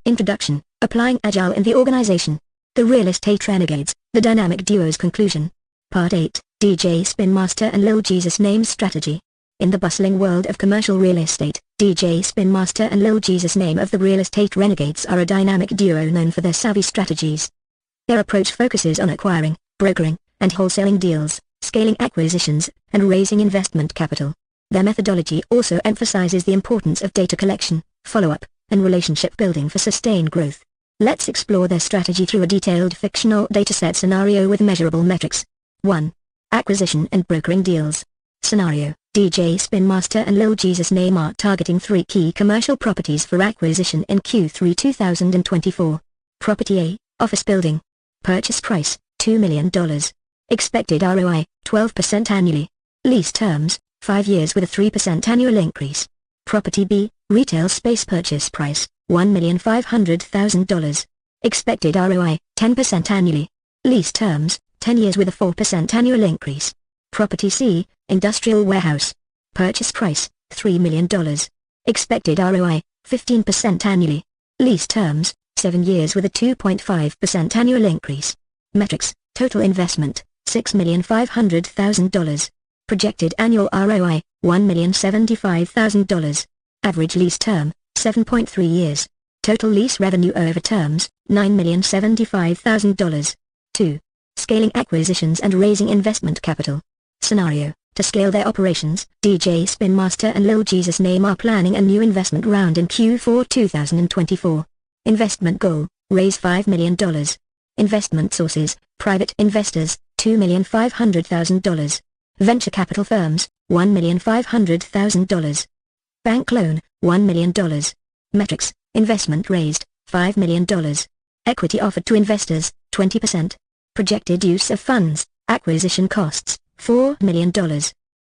Introduction, Applying Agile in the Organization. The Real Estate Renegades, The Dynamic Duo's Conclusion. Part 8, DJ Spin Master and Lil Jesus Name's Strategy. In the bustling world of commercial real estate, DJ Spin Master and Lil Jesus Name of the Real Estate Renegades are a dynamic duo known for their savvy strategies. Their approach focuses on acquiring, brokering, and wholesaling deals, scaling acquisitions, and raising investment capital. Their methodology also emphasizes the importance of data collection, follow-up, and relationship building for sustained growth. Let's explore their strategy through a detailed fictional dataset scenario with measurable metrics. 1. Acquisition and brokering deals. Scenario: DJ Spin Master and Lil Jesus Name are targeting 3 key commercial properties for acquisition in Q3 2024. Property A, office building. Purchase price, $2 million. Expected ROI, 12% annually. Lease terms, 5 years with a 3% annual increase. Property B, retail space. Purchase price, $1,500,000. Expected ROI, 10% annually. Lease terms, 10 years with a 4% annual increase. Property C, industrial warehouse. Purchase price, $3 million. Expected ROI, 15% annually. Lease terms, 7 years with a 2.5% annual increase. Metrics: total investment, $6,500,000. Projected annual ROI, $1,075,000. Average lease term, 7.3 years. Total lease revenue over terms, $9,075,000. 2. Scaling acquisitions and raising investment capital. Scenario: to scale their operations, DJ Spin Master and Lil Jesus Name are planning a new investment round in Q4 2024. Investment goal: raise $5 million. Investment sources: private investors, $2,500,000. Venture capital firms, $1,500,000. Bank loan, $1 million. Metrics: investment raised, $5 million. Equity offered to investors, 20%. Projected use of funds: acquisition costs, $4 million.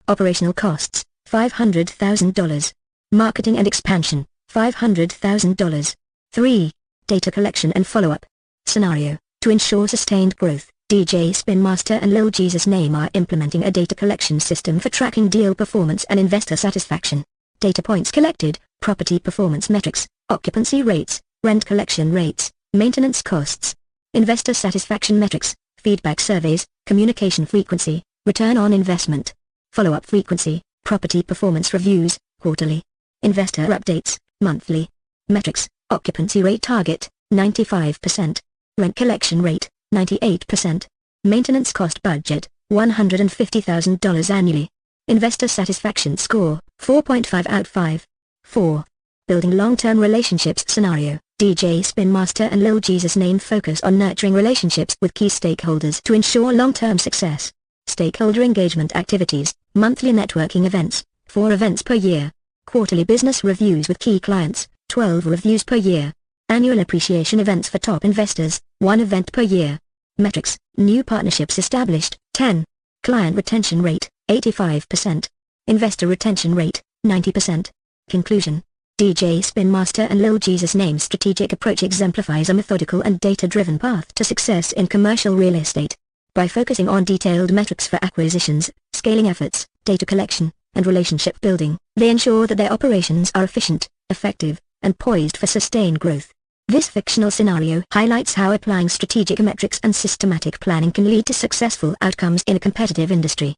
Operational costs, $500,000. Marketing and expansion, $500,000. 3. Data collection and follow-up. Scenario: to ensure sustained growth, DJ Spin Master and Lil Jesus Name are implementing a data collection system for tracking deal performance and investor satisfaction. Data points collected: property performance metrics, occupancy rates, rent collection rates, maintenance costs. Investor satisfaction metrics: feedback surveys, communication frequency, return on investment. Follow-up frequency: property performance reviews, quarterly. Investor updates, monthly. Metrics: occupancy rate target, 95%. Rent collection rate, 98%. Maintenance cost budget, $150,000 annually. Investor satisfaction score, 4.5 out of 5. 4. Building long-term relationships. Scenario: DJ Spin Master and Lil Jesus Name focus on nurturing relationships with key stakeholders to ensure long-term success. Stakeholder engagement activities: monthly networking events, 4 events per year. Quarterly business reviews with key clients, 12 reviews per year. Annual appreciation events for top investors, 1 event per year. Metrics: new partnerships established, 10. Client retention rate, 85%. Investor retention rate, 90%. Conclusion: DJ Spin Master and Lil Jesus Name's strategic approach exemplifies a methodical and data-driven path to success in commercial real estate. By focusing on detailed metrics for acquisitions, scaling efforts, data collection, and relationship building, they ensure that their operations are efficient, effective, and poised for sustained growth. This fictional scenario highlights how applying strategic metrics and systematic planning can lead to successful outcomes in a competitive industry.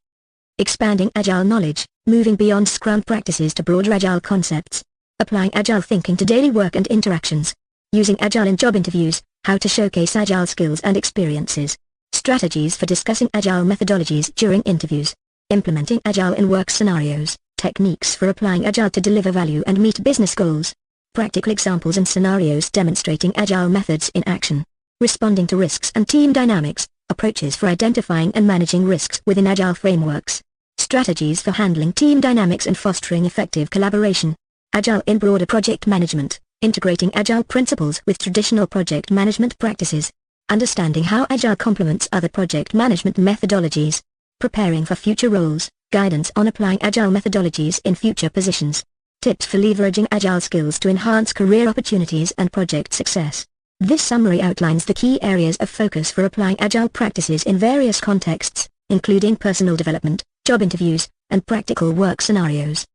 Expanding Agile knowledge, moving beyond Scrum practices to broader Agile concepts. Applying Agile thinking to daily work and interactions. Using Agile in job interviews, how to showcase Agile skills and experiences. Strategies for discussing Agile methodologies during interviews. Implementing Agile in work scenarios, techniques for applying Agile to deliver value and meet business goals. Practical examples and scenarios demonstrating Agile methods in action. Responding to risks and team dynamics, approaches for identifying and managing risks within Agile frameworks. Strategies for handling team dynamics and fostering effective collaboration. Agile in broader project management, integrating Agile principles with traditional project management practices. Understanding how Agile complements other project management methodologies. Preparing for future roles, guidance on applying Agile methodologies in future positions. Tips for leveraging Agile skills to enhance career opportunities and project success. This summary outlines the key areas of focus for applying Agile practices in various contexts, including personal development, job interviews, and practical work scenarios.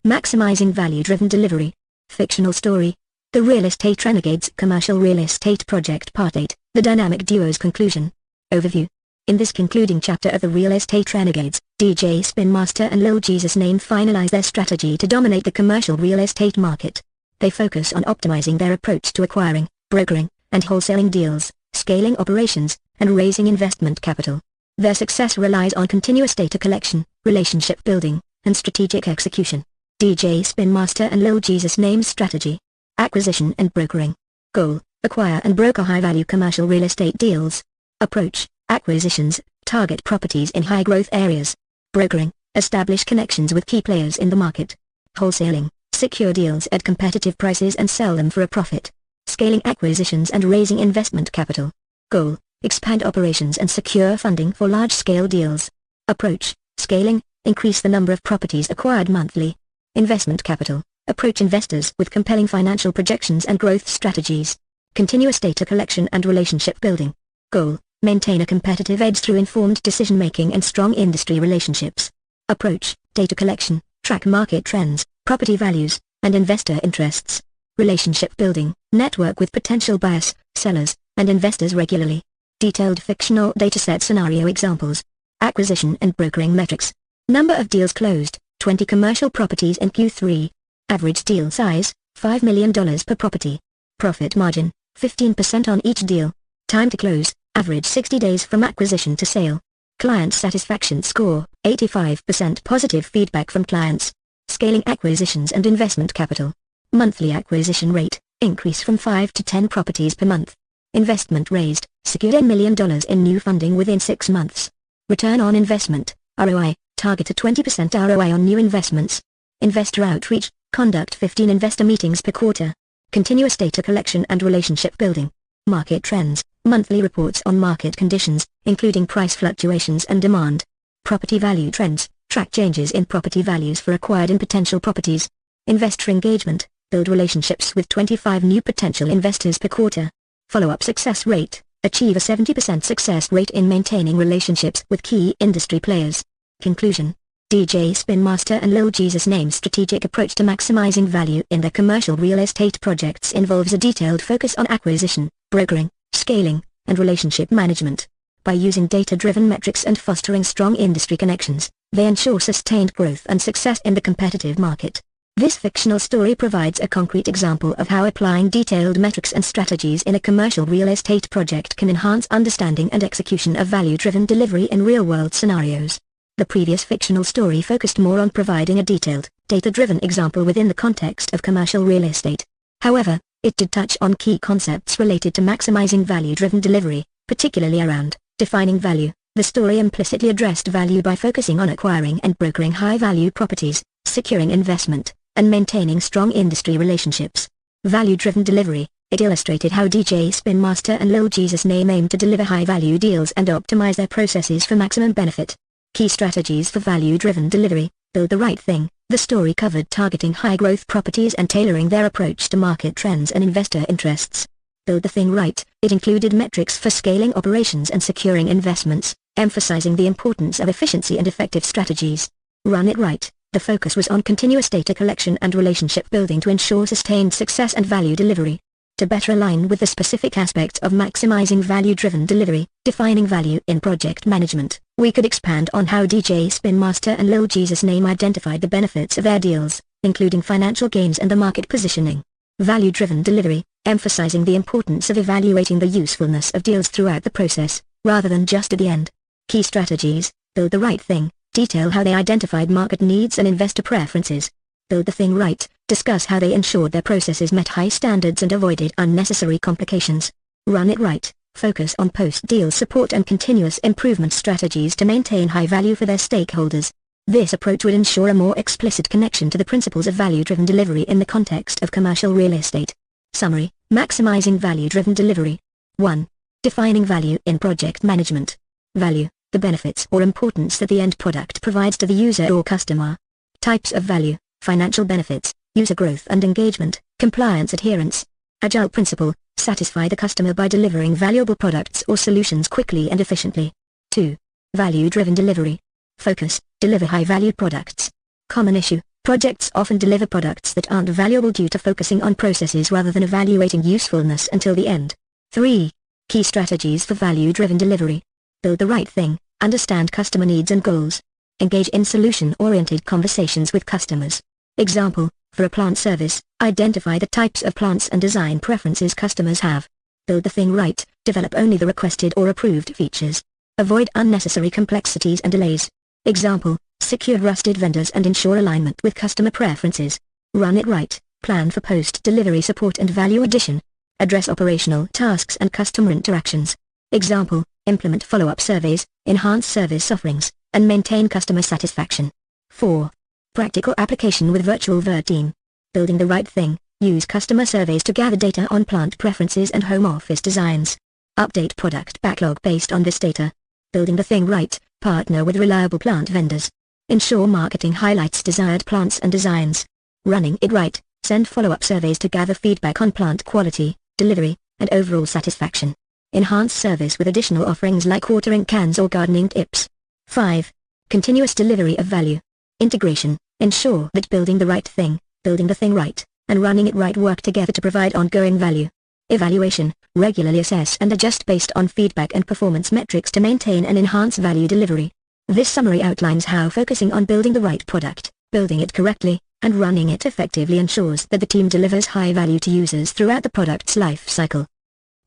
Maximizing value-driven delivery. Fictional story. The The Real Estate Renegades Commercial Real Estate Project Part 8, The Dynamic Duo's Conclusion. Overview. In this concluding chapter of the Real Estate Renegades, DJ Spin Master and Lil Jesus Name finalize their strategy to dominate the commercial real estate market. They focus on optimizing their approach to acquiring, brokering, and wholesaling deals, scaling operations, and raising investment capital. Their success relies on continuous data collection, relationship building, and strategic execution. DJ Spin Master and Lil Jesus Name's strategy. Acquisition and brokering. Goal: acquire and broker high-value commercial real estate deals. Approach: acquisitions, target properties in high-growth areas. Brokering: establish connections with key players in the market. Wholesaling: secure deals at competitive prices and sell them for a profit. Scaling acquisitions and raising investment capital. Goal: expand operations and secure funding for large-scale deals. Approach: scaling, increase the number of properties acquired monthly. Investment capital: approach investors with compelling financial projections and growth strategies. Continuous data collection and relationship building. Goal: maintain a competitive edge through informed decision-making and strong industry relationships. Approach: data collection, track market trends, property values, and investor interests. Relationship building: network with potential buyers, sellers, and investors regularly. Detailed fictional dataset scenario examples. Acquisition and brokering metrics. Number of deals closed, 20 commercial properties in Q3. Average deal size, $5 million per property. Profit margin, 15% on each deal. Time to close, average 60 days from acquisition to sale. Client satisfaction score, 85% positive feedback from clients. Scaling acquisitions and investment capital. Monthly acquisition rate, increase from 5 to 10 properties per month. Investment raised, secured $1 million in new funding within 6 months. Return on investment, ROI, target a 20% ROI on new investments. Investor outreach, conduct 15 investor meetings per quarter. Continuous data collection and relationship building. Market trends, monthly reports on market conditions, including price fluctuations and demand. Property value trends, track changes in property values for acquired and potential properties. Investor engagement, build relationships with 25 new potential investors per quarter. Follow-up success rate, achieve a 70% success rate in maintaining relationships with key industry players. Conclusion. DJ Spin Master and Lil Jesus Name's strategic approach to maximizing value in their commercial real estate projects involves a detailed focus on acquisition, brokering, scaling, and relationship management. By using data-driven metrics and fostering strong industry connections, they ensure sustained growth and success in the competitive market. This fictional story provides a concrete example of how applying detailed metrics and strategies in a commercial real estate project can enhance understanding and execution of value-driven delivery in real-world scenarios. The previous fictional story focused more on providing a detailed, data-driven example within the context of commercial real estate. However, it did touch on key concepts related to maximizing value-driven delivery, particularly around defining value. The story implicitly addressed value by focusing on acquiring and brokering high-value properties, securing investment, and maintaining strong industry relationships. Value-driven delivery. It illustrated how DJ Spin Master and Lil Jesus Name aim to deliver high-value deals and optimize their processes for maximum benefit. Key strategies for value-driven delivery. Build the right thing. The story covered targeting high-growth properties and tailoring their approach to market trends and investor interests. Build the thing right. It included metrics for scaling operations and securing investments, emphasizing the importance of efficiency and effective strategies. Run it right. The focus was on continuous data collection and relationship building to ensure sustained success and value delivery. To better align with the specific aspects of maximizing value-driven delivery, defining value in project management, we could expand on how DJ Spin Master and Lil Jesus Name identified the benefits of their deals, including financial gains and the market positioning. Value-driven delivery, emphasizing the importance of evaluating the usefulness of deals throughout the process, rather than just at the end. Key strategies. Build the right thing. Detail how they identified market needs and investor preferences. Build the thing right. Discuss how they ensured their processes met high standards and avoided unnecessary complications. Run it right. Focus on post-deal support and continuous improvement strategies to maintain high value for their stakeholders. This approach would ensure a more explicit connection to the principles of value-driven delivery in the context of commercial real estate. Summary. Maximizing value-driven delivery. 1. Defining value in project management. Value. The benefits or importance that the end product provides to the user or customer. Types of value. Financial benefits, user growth and engagement, compliance adherence. Agile principle. Satisfy the customer by delivering valuable products or solutions quickly and efficiently. 2. Value-driven delivery. Focus. Deliver high-value products. Common issue. Projects often deliver products that aren't valuable due to focusing on processes rather than evaluating usefulness until the end. 3. Key strategies for value-driven delivery. Build the right thing, understand customer needs and goals. Engage in solution-oriented conversations with customers. Example, for a plant service, identify the types of plants and design preferences customers have. Build the thing right, develop only the requested or approved features. Avoid unnecessary complexities and delays. Example, secure trusted vendors and ensure alignment with customer preferences. Run it right, plan for post-delivery support and value addition. Address operational tasks and customer interactions. Example, implement follow-up surveys, enhance service offerings, and maintain customer satisfaction. 4. Practical application with virtual team. Building the right thing, use customer surveys to gather data on plant preferences and home office designs. Update product backlog based on this data. Building the thing right, partner with reliable plant vendors. Ensure marketing highlights desired plants and designs. Running it right, send follow-up surveys to gather feedback on plant quality, delivery, and overall satisfaction. Enhance service with additional offerings like watering cans or gardening tips. 5. Continuous delivery of value. Integration. Ensure that building the right thing, building the thing right, and running it right work together to provide ongoing value. Evaluation. Regularly assess and adjust based on feedback and performance metrics to maintain and enhance value delivery. This summary outlines how focusing on building the right product, building it correctly, and running it effectively ensures that the team delivers high value to users throughout the product's life cycle.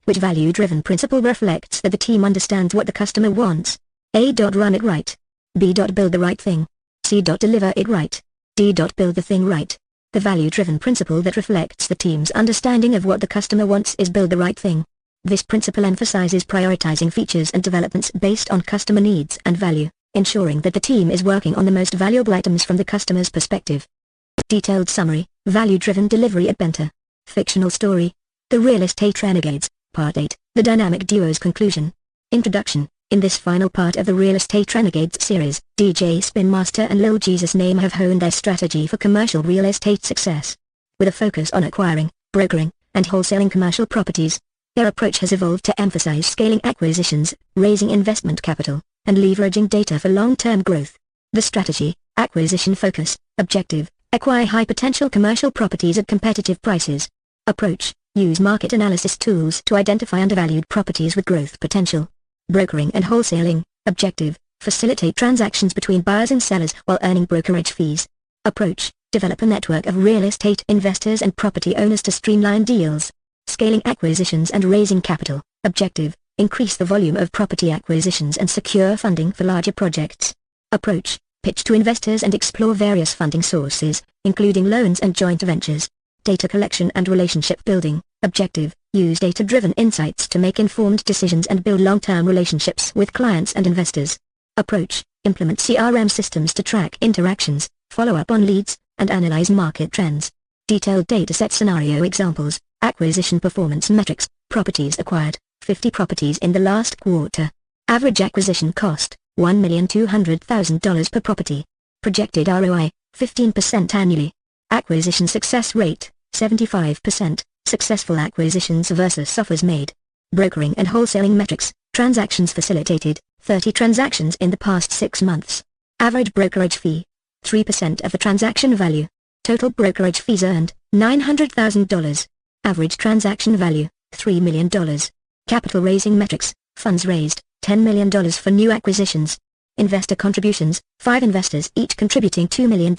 Which value-driven principle reflects that the team understands what the customer wants? A. Run it right. B. Build the right thing. C. Deliver it right. D. Build the thing right. The value-driven principle that reflects the team's understanding of what the customer wants is build the right thing. This principle emphasizes prioritizing features and developments based on customer needs and value, ensuring that the team is working on the most valuable items from the customer's perspective. Detailed summary, value-driven delivery at Penta. Fictional story. The Real Estate Renegades, Part 8, The Dynamic Duo's Conclusion. Introduction. In this final part of the Real Estate Renegades series, DJ Spin Master and Lil Jesus Name have honed their strategy for commercial real estate success. With a focus on acquiring, brokering, and wholesaling commercial properties, their approach has evolved to emphasize scaling acquisitions, raising investment capital, and leveraging data for long-term growth. The strategy, acquisition focus, objective, acquire high-potential commercial properties at competitive prices. Approach, use market analysis tools to identify undervalued properties with growth potential. Brokering and wholesaling, objective, facilitate transactions between buyers and sellers while earning brokerage fees. Approach, develop a network of real estate investors and property owners to streamline deals. Scaling acquisitions and raising capital, objective, increase the volume of property acquisitions and secure funding for larger projects. Approach, pitch to investors and explore various funding sources, including loans and joint ventures. Data collection and relationship building, objective, use data-driven insights to make informed decisions and build long-term relationships with clients and investors. Approach, implement CRM systems to track interactions, follow up on leads, and analyze market trends. Detailed dataset scenario examples, acquisition performance metrics, properties acquired, 50 properties in the last quarter. Average acquisition cost, $1,200,000 per property. Projected ROI, 15% annually. Acquisition success rate, 75%, successful acquisitions versus offers made. Brokering and wholesaling metrics, transactions facilitated, 30 transactions in the past 6 months. Average brokerage fee, 3% of the transaction value. Total brokerage fees earned, $900,000. Average transaction value, $3 million. Capital raising metrics, funds raised, $10 million for new acquisitions. Investor contributions, 5 investors each contributing $2 million.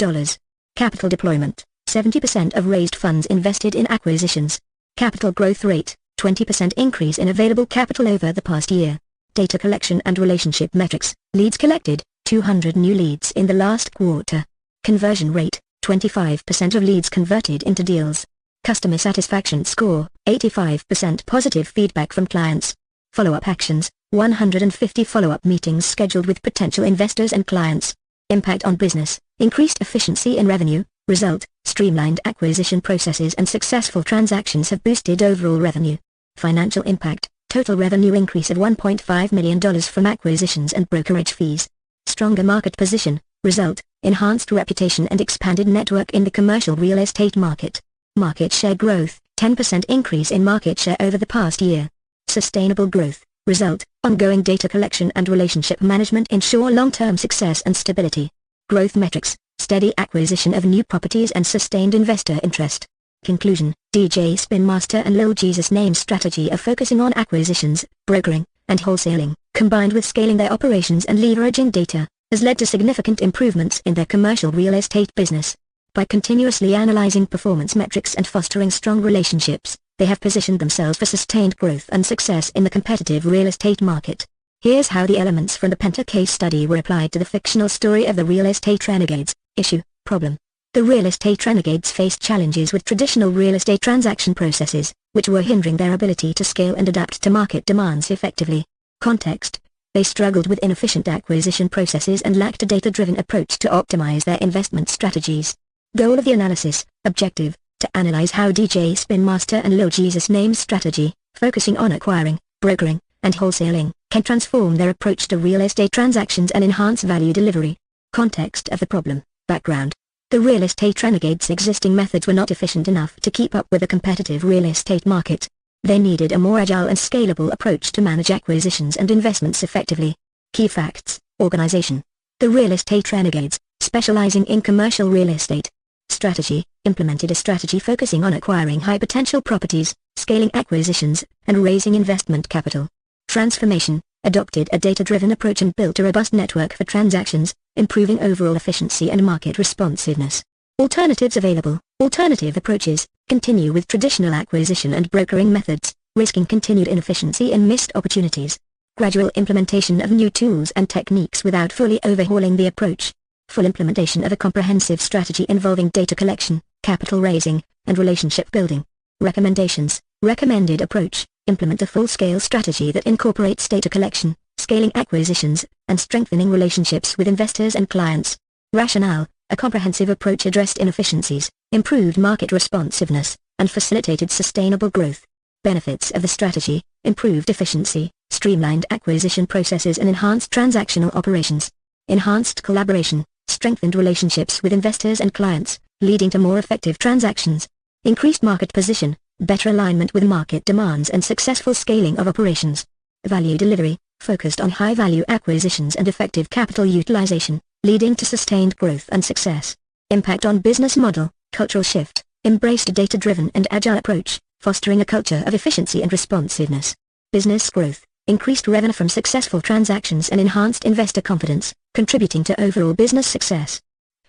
Capital deployment, 70% of raised funds invested in acquisitions. Capital growth rate, 20% increase in available capital over the past year. Data collection and relationship metrics, leads collected, 200 new leads in the last quarter. Conversion rate, 25% of leads converted into deals. Customer satisfaction score, 85% positive feedback from clients. Follow-up actions, 150 follow-up meetings scheduled with potential investors and clients. Impact on business, increased efficiency in revenue. Result, streamlined acquisition processes and successful transactions have boosted overall revenue. Financial impact, total revenue increase of $1.5 million from acquisitions and brokerage fees. Stronger market position, result, enhanced reputation and expanded network in the commercial real estate market. Market share growth, 10% increase in market share over the past year. Sustainable growth, result, ongoing data collection and relationship management ensure long-term success and stability. Growth metrics, steady acquisition of new properties and sustained investor interest. Conclusion: DJ Spin Master and Lil Jesus Name's strategy of focusing on acquisitions, brokering, and wholesaling, combined with scaling their operations and leveraging data, has led to significant improvements in their commercial real estate business. By continuously analyzing performance metrics and fostering strong relationships, they have positioned themselves for sustained growth and success in the competitive real estate market. Here's how the elements from the Penta case study were applied to the fictional story of the real estate renegades. Issue, problem. The real estate renegades faced challenges with traditional real estate transaction processes, which were hindering their ability to scale and adapt to market demands effectively. Context: they struggled with inefficient acquisition processes and lacked a data-driven approach to optimize their investment strategies. Goal of the analysis: objective, to analyze how DJ Spin Master and Lil Jesus Name's strategy, focusing on acquiring, brokering, and wholesaling, can transform their approach to real estate transactions and enhance value delivery. Context of the problem. Background: the real estate renegades' existing methods were not efficient enough to keep up with the competitive real estate market. They needed a more agile and scalable approach to manage acquisitions and investments effectively. Key facts: organization. The real estate renegades, specializing in commercial real estate. Strategy: implemented a strategy focusing on acquiring high-potential properties, scaling acquisitions, and raising investment capital. Transformation: adopted a data-driven approach and built a robust network for transactions, improving overall efficiency and market responsiveness. Alternatives available: alternative approaches, continue with traditional acquisition and brokering methods, risking continued inefficiency and missed opportunities. Gradual implementation of new tools and techniques without fully overhauling the approach. Full implementation of a comprehensive strategy involving data collection, capital raising, and relationship building. Recommendations: recommended approach: implement a full-scale strategy that incorporates data collection, scaling acquisitions, and strengthening relationships with investors and clients. Rationale: a comprehensive approach addressed inefficiencies, improved market responsiveness, and facilitated sustainable growth. Benefits of the strategy: improved efficiency, streamlined acquisition processes and enhanced transactional operations. Enhanced collaboration, strengthened relationships with investors and clients, leading to more effective transactions. Increased market position, better alignment with market demands and successful scaling of operations. Value delivery, focused on high-value acquisitions and effective capital utilization, leading to sustained growth and success. Impact on business model: cultural shift, embraced a data-driven and agile approach, fostering a culture of efficiency and responsiveness. Business growth, increased revenue from successful transactions and enhanced investor confidence, contributing to overall business success.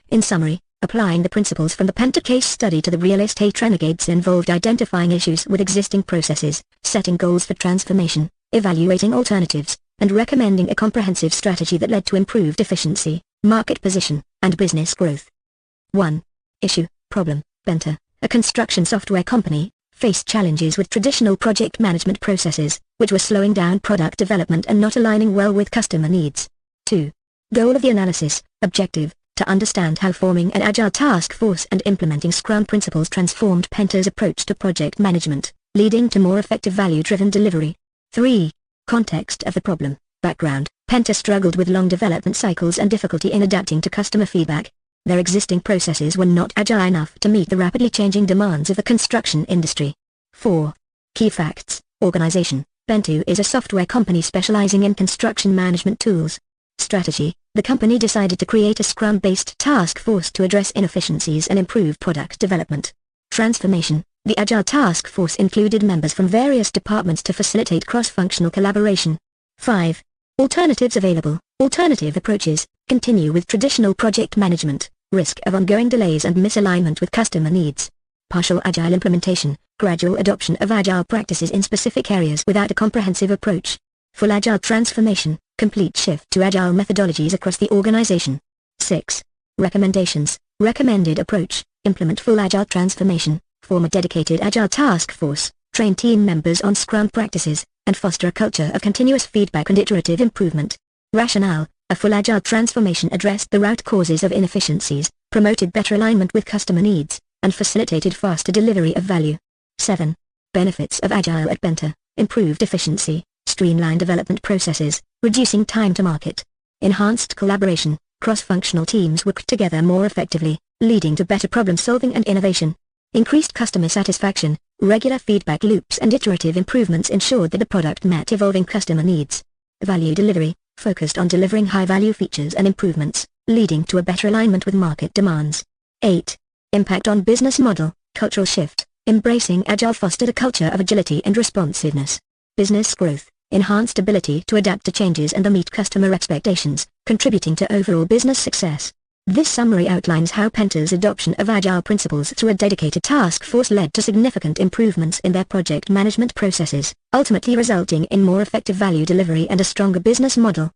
In summary, applying the principles from the Penta case study to the real estate renegades involved identifying issues with existing processes, setting goals for transformation, evaluating alternatives, and recommending a comprehensive strategy that led to improved efficiency, market position, and business growth. 1. Issue, problem. Penta, a construction software company, faced challenges with traditional project management processes, which were slowing down product development and not aligning well with customer needs. 2. Goal of the analysis: objective, to understand how forming an agile task force and implementing Scrum principles transformed Penta's approach to project management, leading to more effective value-driven delivery. 3. Context of the problem. Background: Penta struggled with long development cycles and difficulty in adapting to customer feedback. Their existing processes were not agile enough to meet the rapidly changing demands of the construction industry. 4. Key facts: organization. Penta is a software company specializing in construction management tools. Strategy: the company decided to create a Scrum-based task force to address inefficiencies and improve product development. Transformation: the Agile task force included members from various departments to facilitate cross-functional collaboration. 5. Alternatives available: alternative approaches, continue with traditional project management, risk of ongoing delays and misalignment with customer needs. Partial Agile implementation, gradual adoption of Agile practices in specific areas without a comprehensive approach. Full Agile transformation, complete shift to Agile methodologies across the organization. 6. Recommendations: recommended approach, implement full Agile transformation, form a dedicated Agile task force, train team members on Scrum practices, and foster a culture of continuous feedback and iterative improvement. Rationale: a full Agile transformation addressed the root causes of inefficiencies, promoted better alignment with customer needs, and facilitated faster delivery of value. 7. Benefits of Agile at Penta: improved efficiency, streamlined development processes, reducing time to market. Enhanced collaboration, cross-functional teams work together more effectively, leading to better problem-solving and innovation. Increased customer satisfaction, regular feedback loops and iterative improvements ensured that the product met evolving customer needs. Value delivery, focused on delivering high-value features and improvements, leading to a better alignment with market demands. 8. Impact on business model, cultural shift. Embracing Agile fostered a culture of agility and responsiveness. Business growth, enhanced ability to adapt to changes and meet customer expectations, contributing to overall business success. This summary outlines how Penta's adoption of Agile principles through a dedicated task force led to significant improvements in their project management processes, ultimately resulting in more effective value delivery and a stronger business model.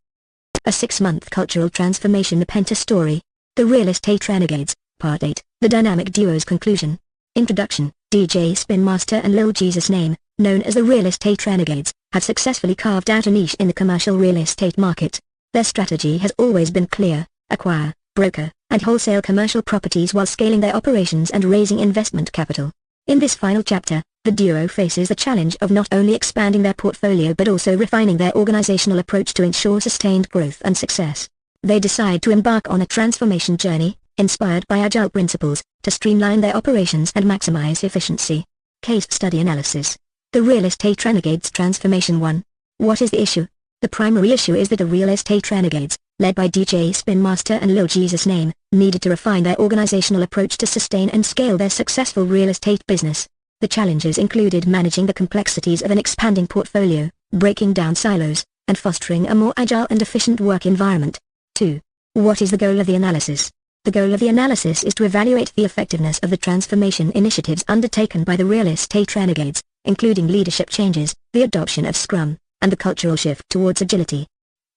A 6-month cultural transformation. The Penta story. The Real Estate Renegades, Part 8, The Dynamic Duo's Conclusion. Introduction. DJ Spin Master and Lil Jesus Name, known as the Real Estate Renegades, have successfully carved out a niche in the commercial real estate market. Their strategy has always been clear: acquire, broker, and wholesale commercial properties while scaling their operations and raising investment capital. In this final chapter, the duo faces the challenge of not only expanding their portfolio but also refining their organizational approach to ensure sustained growth and success. They decide to embark on a transformation journey, inspired by Agile principles, to streamline their operations and maximize efficiency. Case Study Analysis. The Real Estate Renegades Transformation 1. What is the issue? The primary issue is that the Real Estate Renegades, led by DJ Spin Master and Lil Jesus Name, needed to refine their organizational approach to sustain and scale their successful real estate business. The challenges included managing the complexities of an expanding portfolio, breaking down silos, and fostering a more agile and efficient work environment. 2. What is the goal of the analysis? The goal of the analysis is to evaluate the effectiveness of the transformation initiatives undertaken by the Real Estate Renegades, including leadership changes, the adoption of Scrum, and the cultural shift towards agility.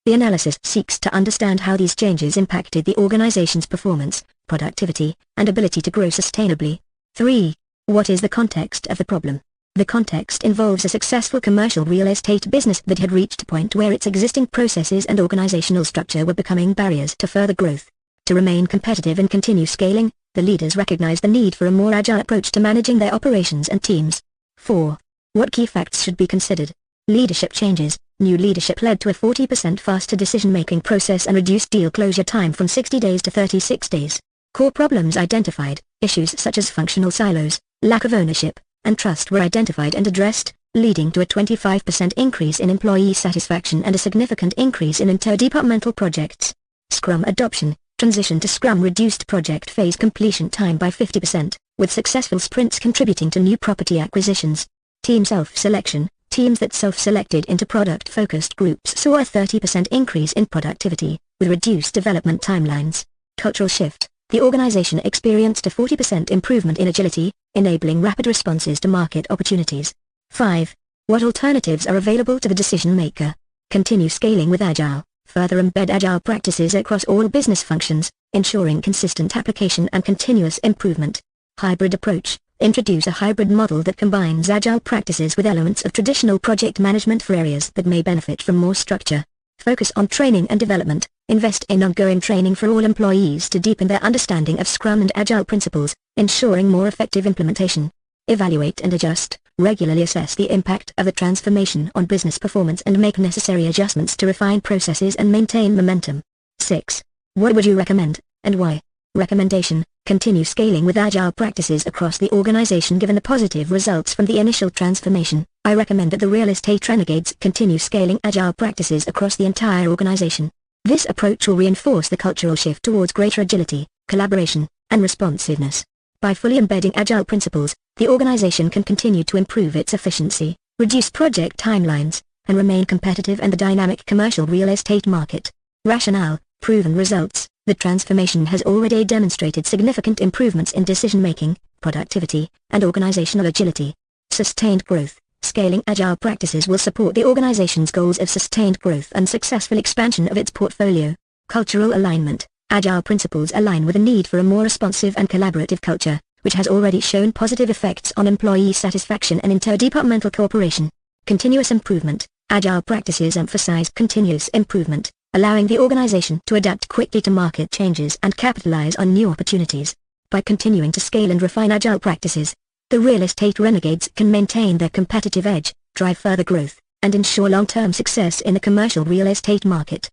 The analysis seeks to understand how these changes impacted the organization's performance, productivity, and ability to grow sustainably. 3. What is the context of the problem? The context involves a successful commercial real estate business that had reached a point where its existing processes and organizational structure were becoming barriers to further growth. To remain competitive and continue scaling, the leaders recognized the need for a more agile approach to managing their operations and teams. 4. What key facts should be considered? Leadership changes. New leadership led to a 40% faster decision-making process and reduced deal closure time from 60 days to 36 days. Core problems identified. Issues such as functional silos, lack of ownership, and trust were identified and addressed, leading to a 25% increase in employee satisfaction and a significant increase in interdepartmental projects. Scrum adoption. Transition to Scrum reduced project phase completion time by 50%, with successful sprints contributing to new property acquisitions. Team self-selection. Teams that self-selected into product-focused groups saw a 30% increase in productivity, with reduced development timelines. Cultural shift. The organization experienced a 40% improvement in agility, enabling rapid responses to market opportunities. 5. What alternatives are available to the decision-maker? Continue scaling with Agile. Further embed Agile practices across all business functions, ensuring consistent application and continuous improvement. Hybrid approach. Introduce a hybrid model that combines Agile practices with elements of traditional project management for areas that may benefit from more structure. Focus on training and development. Invest in ongoing training for all employees to deepen their understanding of Scrum and Agile principles, ensuring more effective implementation. Evaluate and adjust. Regularly assess the impact of the transformation on business performance and make necessary adjustments to refine processes and maintain momentum. 6. What would you recommend, and why? Recommendation. Continue scaling with Agile practices across the organization. Given the positive results from the initial transformation, I recommend that the Real Estate Renegades continue scaling Agile practices across the entire organization. This approach will reinforce the cultural shift towards greater agility, collaboration, and responsiveness. By fully embedding Agile principles, the organization can continue to improve its efficiency, reduce project timelines, and remain competitive in the dynamic commercial real estate market. Rationale. Proven results. The transformation has already demonstrated significant improvements in decision-making, productivity, and organizational agility. Sustained growth. Scaling Agile practices will support the organization's goals of sustained growth and successful expansion of its portfolio. Cultural alignment. Agile principles align with the need for a more responsive and collaborative culture, which has already shown positive effects on employee satisfaction and interdepartmental cooperation. Continuous improvement. Agile practices emphasize continuous improvement, allowing the organization to adapt quickly to market changes and capitalize on new opportunities. By continuing to scale and refine Agile practices, the Real Estate Renegades can maintain their competitive edge, drive further growth, and ensure long-term success in the commercial real estate market.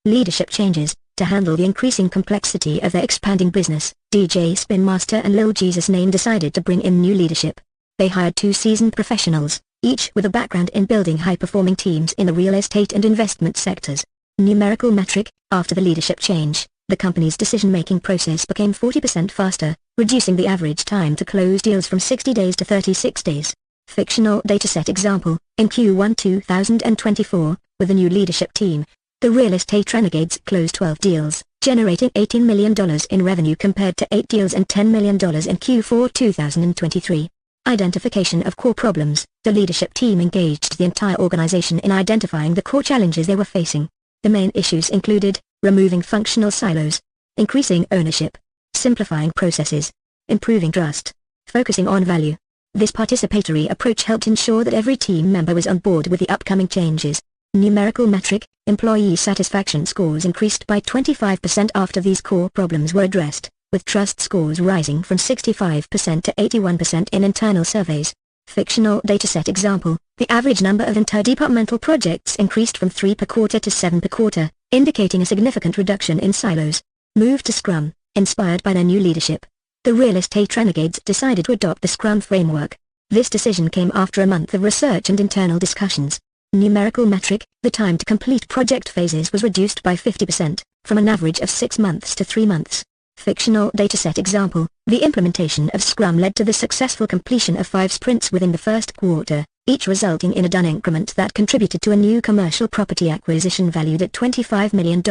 Leadership changes. To handle the increasing complexity of their expanding business, DJ Spin Master and Lil Jesus Name decided to bring in new leadership. They hired 2 seasoned professionals, each with a background in building high-performing teams in the real estate and investment sectors. Numerical metric. After the leadership change, the company's decision-making process became 40% faster, reducing the average time to close deals from 60 days to 36 days. Fictional dataset example: in Q1 2024, with a new leadership team, the real estate renegades closed 12 deals, generating $18 million in revenue compared to 8 deals and $10 million in Q4 2023. Identification of core problems: the leadership team engaged the entire organization in identifying the core challenges they were facing. The main issues included removing functional silos, increasing ownership, simplifying processes, improving trust, focusing on value. This participatory approach helped ensure that every team member was on board with the upcoming changes. Numerical metric: employee satisfaction scores increased by 25% after these core problems were addressed, with trust scores rising from 65% to 81% in internal surveys. Fictional dataset example: the average number of interdepartmental projects increased from 3 per quarter to 7 per quarter, indicating a significant reduction in silos. Move to Scrum: inspired by their new leadership, the real estate renegades decided to adopt the Scrum framework. This decision came after a month of research and internal discussions. Numerical metric: the time to complete project phases was reduced by 50%, from an average of 6 months to 3 months. Fictional dataset example: the implementation of Scrum led to the successful completion of 5 sprints within the first quarter, each resulting in a done increment that contributed to a new commercial property acquisition valued at $25 million.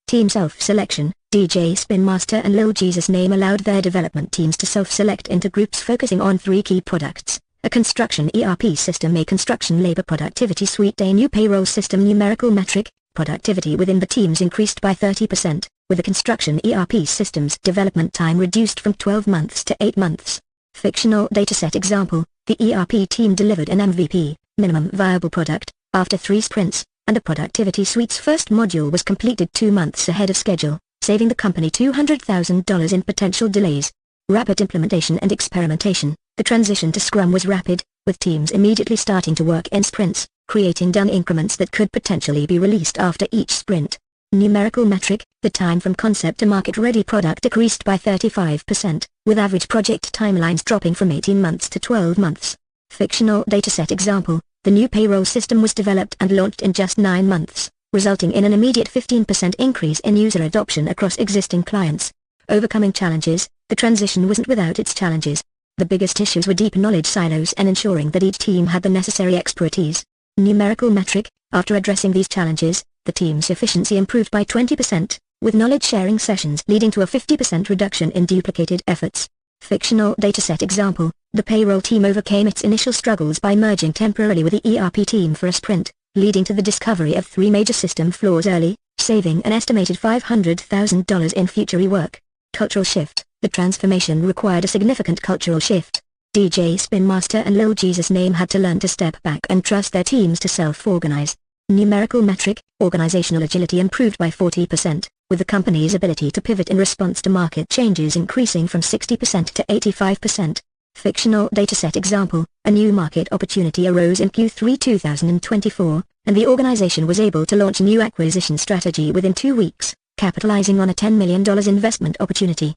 Team self-selection: DJ Spin Master and Lil Jesus Name allowed their development teams to self-select into groups focusing on 3 key products: a construction ERP system, a construction labor productivity suite, a new payroll system. Numerical metric: productivity within the teams increased by 30%, with the construction ERP system's development time reduced from 12 months to 8 months. Fictional dataset example: the ERP team delivered an MVP, minimum viable product, after 3 sprints, and the productivity suite's first module was completed 2 months ahead of schedule, saving the company $200,000 in potential delays. Rapid implementation and experimentation: the transition to Scrum was rapid, with teams immediately starting to work in sprints, creating done increments that could potentially be released after each sprint. Numerical metric: the time from concept to market-ready product decreased by 35%, with average project timelines dropping from 18 months to 12 months. Fictional dataset example: the new payroll system was developed and launched in just 9 months, resulting in an immediate 15% increase in user adoption across existing clients. Overcoming challenges: the transition wasn't without its challenges. The biggest issues were deep knowledge silos and ensuring that each team had the necessary expertise. Numerical metric: after addressing these challenges, the team's efficiency improved by 20%, with knowledge-sharing sessions leading to a 50% reduction in duplicated efforts. Fictional dataset example: the payroll team overcame its initial struggles by merging temporarily with the ERP team for a sprint, leading to the discovery of 3 major system flaws early, saving an estimated $500,000 in future rework. Cultural shift: the transformation required a significant cultural shift. DJ Spin Master and Lil Jesus Name had to learn to step back and trust their teams to self-organize. Numerical metric: organizational agility improved by 40%, with the company's ability to pivot in response to market changes increasing from 60% to 85%. Fictional dataset example: a new market opportunity arose in Q3 2024, and the organization was able to launch a new acquisition strategy within 2 weeks, capitalizing on a $10 million investment opportunity.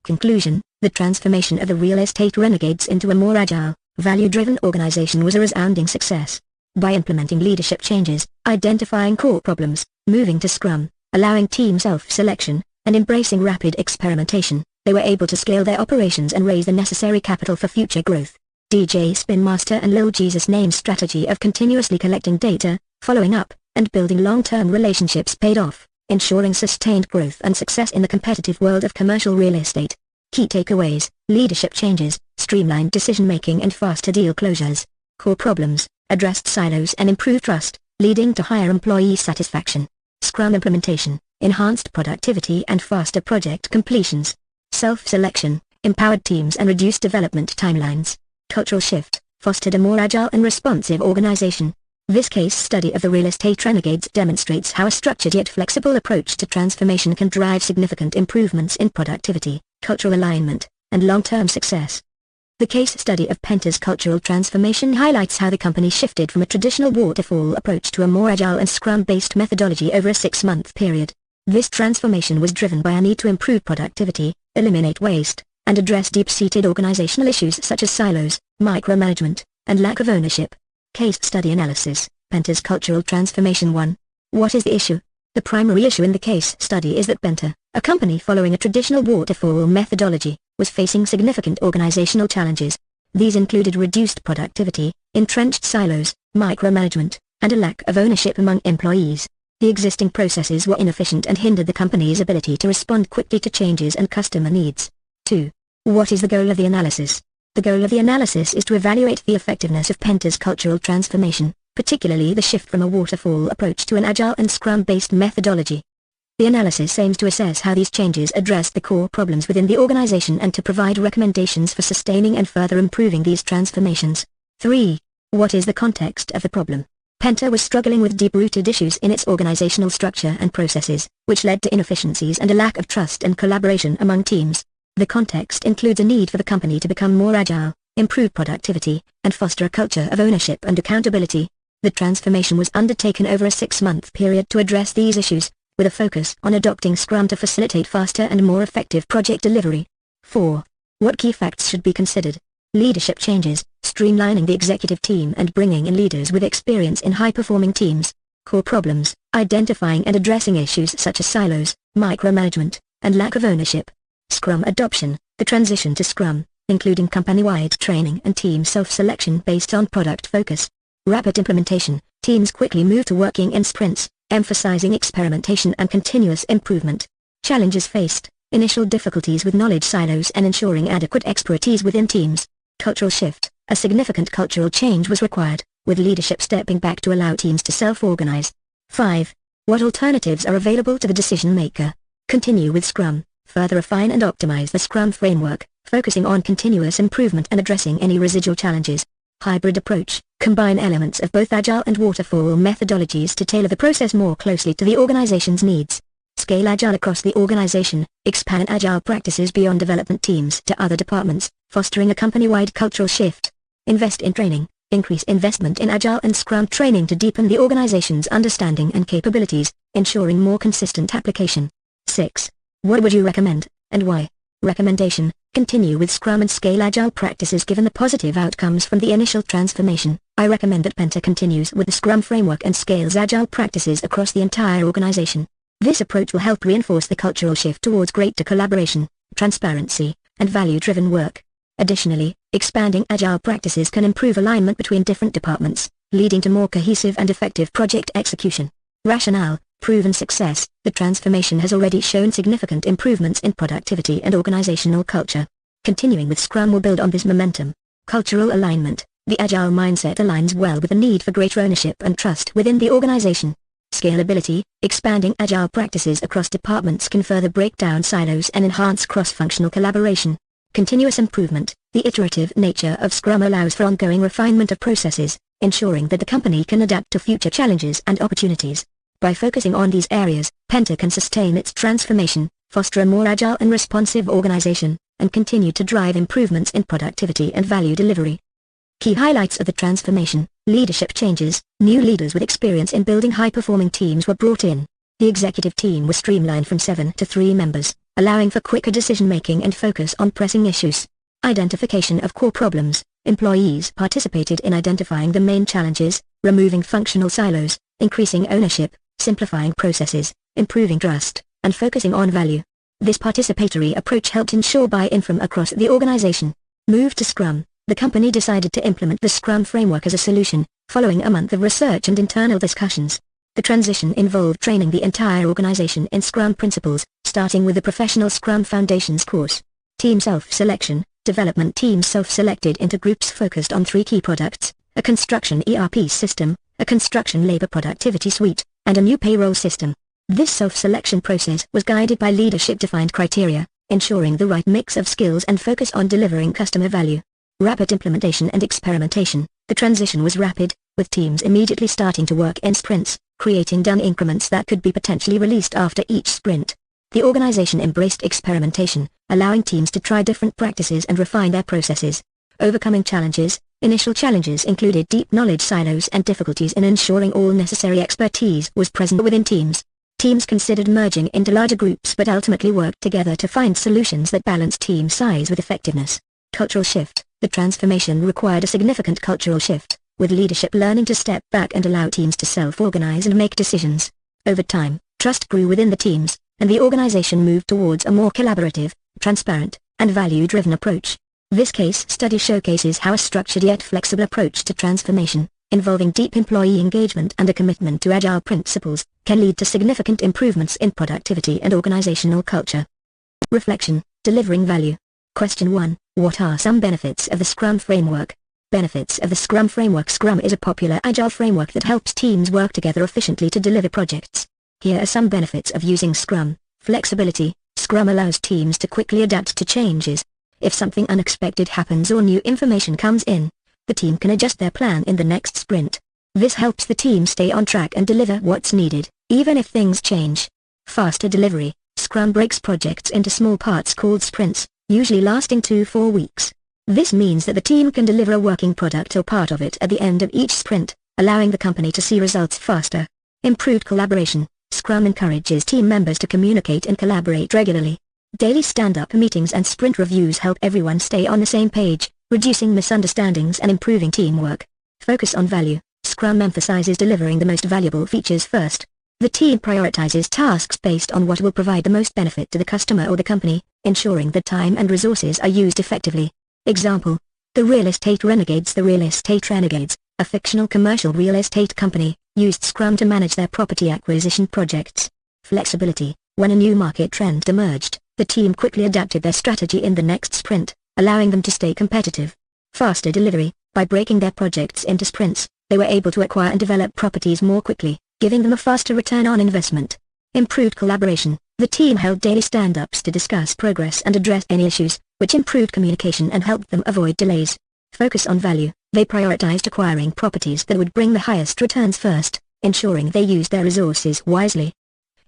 Conclusion: the transformation of the real estate renegades into a more agile, value-driven organization was a resounding success. By implementing leadership changes, identifying core problems, moving to Scrum, allowing team self-selection, and embracing rapid experimentation, they were able to scale their operations and raise the necessary capital for future growth. DJ Spin Master and Lil Jesus Name's strategy of continuously collecting data, following up, and building long-term relationships paid off, ensuring sustained growth and success in the competitive world of commercial real estate. Key takeaways: leadership changes, streamlined decision-making and faster deal closures. Core problems: addressed silos and improved trust, leading to higher employee satisfaction. Scrum implementation: enhanced productivity and faster project completions. Self-selection: empowered teams and reduced development timelines. Cultural shift: fostered a more agile and responsive organization. This case study of the real estate renegades demonstrates how a structured yet flexible approach to transformation can drive significant improvements in productivity, cultural alignment, and long-term success. The case study of Penta's cultural transformation highlights how the company shifted from a traditional waterfall approach to a more agile and Scrum-based methodology over a 6-month period. This transformation was driven by a need to improve productivity, eliminate waste, and address deep-seated organizational issues such as silos, micromanagement, and lack of ownership. Case study analysis: Penta's cultural transformation. 1. What is the issue? The primary issue in the case study is that Penta, A company following a traditional waterfall methodology was facing significant organizational challenges. These included reduced productivity, entrenched silos, micromanagement, and a lack of ownership among employees. The existing processes were inefficient and hindered the company's ability to respond quickly to changes and customer needs. 2. What is the goal of the analysis? The goal of the analysis is to evaluate the effectiveness of Penta's cultural transformation, particularly the shift from a waterfall approach to an agile and Scrum-based methodology. The analysis aims to assess how these changes address the core problems within the organization and to provide recommendations for sustaining and further improving these transformations. 3. What is the context of the problem? Penta was struggling with deep-rooted issues in its organizational structure and processes, which led to inefficiencies and a lack of trust and collaboration among teams. The context includes a need for the company to become more agile, improve productivity, and foster a culture of ownership and accountability. The transformation was undertaken over a 6-month period to address these issues, with a focus on adopting Scrum to facilitate faster and more effective project delivery. 4. What key facts should be considered? Leadership changes, streamlining the executive team and bringing in leaders with experience in high-performing teams. Core problems, identifying and addressing issues such as silos, micromanagement, and lack of ownership. Scrum adoption, the transition to Scrum, including company-wide training and team self-selection based on product focus. Rapid implementation, teams quickly move to working in sprints, emphasizing experimentation and continuous improvement. Challenges faced, initial difficulties with knowledge silos and ensuring adequate expertise within teams. Cultural shift, a significant cultural change was required, with leadership stepping back to allow teams to self-organize. 5. What alternatives are available to the decision maker? Continue with Scrum, further refine and optimize the Scrum framework, focusing on continuous improvement and addressing any residual challenges. Hybrid approach, combine elements of both Agile and Waterfall methodologies to tailor the process more closely to the organization's needs. Scale Agile across the organization, expand Agile practices beyond development teams to other departments, fostering a company-wide cultural shift. Invest in training, increase investment in Agile and Scrum training to deepen the organization's understanding and capabilities, ensuring more consistent application. 6. What would you recommend, and why? Recommendation, continue with Scrum and scale Agile practices given the positive outcomes from the initial transformation. I recommend that Penta continues with the Scrum framework and scales Agile practices across the entire organization. This approach will help reinforce the cultural shift towards greater collaboration, transparency, and value-driven work. Additionally, expanding Agile practices can improve alignment between different departments, leading to more cohesive and effective project execution. Rationale, proven success, the transformation has already shown significant improvements in productivity and organizational culture. Continuing with Scrum will build on this momentum. Cultural alignment, the Agile mindset aligns well with the need for greater ownership and trust within the organization. Scalability, expanding Agile practices across departments can further break down silos and enhance cross-functional collaboration. Continuous improvement, the iterative nature of Scrum allows for ongoing refinement of processes, ensuring that the company can adapt to future challenges and opportunities. By focusing on these areas, Penta can sustain its transformation, foster a more agile and responsive organization, and continue to drive improvements in productivity and value delivery. Key highlights of the transformation: leadership changes, new leaders with experience in building high-performing teams were brought in. The executive team was streamlined from 7 to 3 members, allowing for quicker decision-making and focus on pressing issues. Identification of core problems, employees participated in identifying the main challenges, removing functional silos, increasing ownership, simplifying processes, improving trust, and focusing on value. This participatory approach helped ensure buy-in from across the organization. Move to Scrum. The company decided to implement the Scrum framework as a solution, following a month of research and internal discussions. The transition involved training the entire organization in Scrum principles, starting with the Professional Scrum Foundations course. Team self-selection, development teams self-selected into groups focused on 3 key products: a construction ERP system, a construction labor productivity suite, and a new payroll system. This self-selection process was guided by leadership-defined criteria, ensuring the right mix of skills and focus on delivering customer value. Rapid implementation and experimentation, the transition was rapid, with teams immediately starting to work in sprints, creating done increments that could be potentially released after each sprint. The organization embraced experimentation, allowing teams to try different practices and refine their processes. Overcoming challenges, initial challenges included deep knowledge silos and difficulties in ensuring all necessary expertise was present within teams. Teams considered merging into larger groups but ultimately worked together to find solutions that balanced team size with effectiveness. Cultural shift, the transformation required a significant cultural shift, with leadership learning to step back and allow teams to self-organize and make decisions. Over time, trust grew within the teams, and the organization moved towards a more collaborative, transparent, and value-driven approach. This case study showcases how a structured yet flexible approach to transformation, involving deep employee engagement and a commitment to agile principles, can lead to significant improvements in productivity and organizational culture. Reflection: delivering value. Question 1. What are some benefits of the Scrum framework? Benefits of the Scrum framework. Scrum is a popular agile framework that helps teams work together efficiently to deliver projects. Here are some benefits of using Scrum. Flexibility. Scrum allows teams to quickly adapt to changes. If something unexpected happens or new information comes in, the team can adjust their plan in the next sprint. This helps the team stay on track and deliver what's needed, even if things change. Faster delivery. Scrum breaks projects into small parts called sprints, usually lasting 2-4 weeks. This means that the team can deliver a working product or part of it at the end of each sprint, allowing the company to see results faster. Improved collaboration. Scrum encourages team members to communicate and collaborate regularly. Daily stand-up meetings and sprint reviews help everyone stay on the same page, reducing misunderstandings and improving teamwork. Focus on value. Scrum emphasizes delivering the most valuable features first. The team prioritizes tasks based on what will provide the most benefit to the customer or the company, ensuring that time and resources are used effectively. Example: the Real Estate Renegades. The Real Estate Renegades, a fictional commercial real estate company, used Scrum to manage their property acquisition projects. Flexibility. When a new market trend emerged, the team quickly adapted their strategy in the next sprint, allowing them to stay competitive. Faster delivery. By breaking their projects into sprints, they were able to acquire and develop properties more quickly, giving them a faster return on investment. Improved collaboration. The team held daily stand-ups to discuss progress and address any issues, which improved communication and helped them avoid delays. Focus on value. They prioritized acquiring properties that would bring the highest returns first, ensuring they used their resources wisely.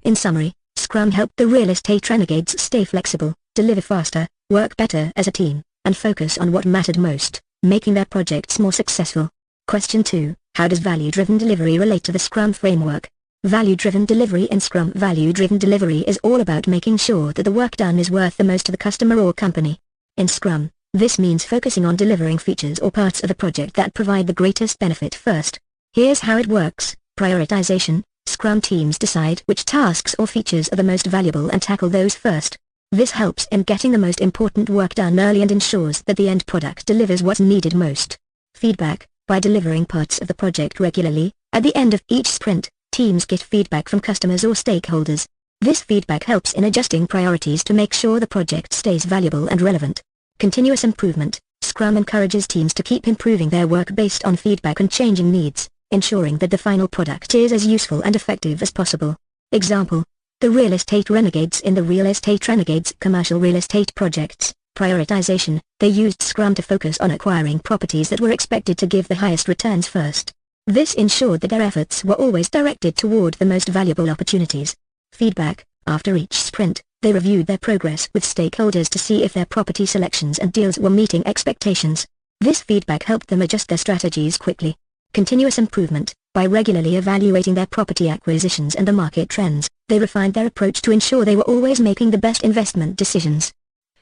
In summary, Scrum helped the Real Estate Renegades stay flexible, deliver faster, work better as a team, and focus on what mattered most, making their projects more successful. Question 2. How does value-driven delivery relate to the Scrum framework? Value-driven delivery in Scrum. Value-driven delivery is all about making sure that the work done is worth the most to the customer or company. In Scrum, this means focusing on delivering features or parts of a project that provide the greatest benefit first. Here's how it works. Prioritization. Scrum teams decide which tasks or features are the most valuable and tackle those first. This helps in getting the most important work done early and ensures that the end product delivers what's needed most. Feedback. By delivering parts of the project regularly, at the end of each sprint, teams get feedback from customers or stakeholders. This feedback helps in adjusting priorities to make sure the project stays valuable and relevant. Continuous improvement. Scrum encourages teams to keep improving their work based on feedback and changing needs, ensuring that the final product is as useful and effective as possible. Example: the Real Estate Renegades. In the Real Estate Renegades commercial real estate projects, prioritization, they used Scrum to focus on acquiring properties that were expected to give the highest returns first. This ensured that their efforts were always directed toward the most valuable opportunities. Feedback. After each sprint, they reviewed their progress with stakeholders to see if their property selections and deals were meeting expectations. This feedback helped them adjust their strategies quickly. Continuous improvement. By regularly evaluating their property acquisitions and the market trends, they refined their approach to ensure they were always making the best investment decisions.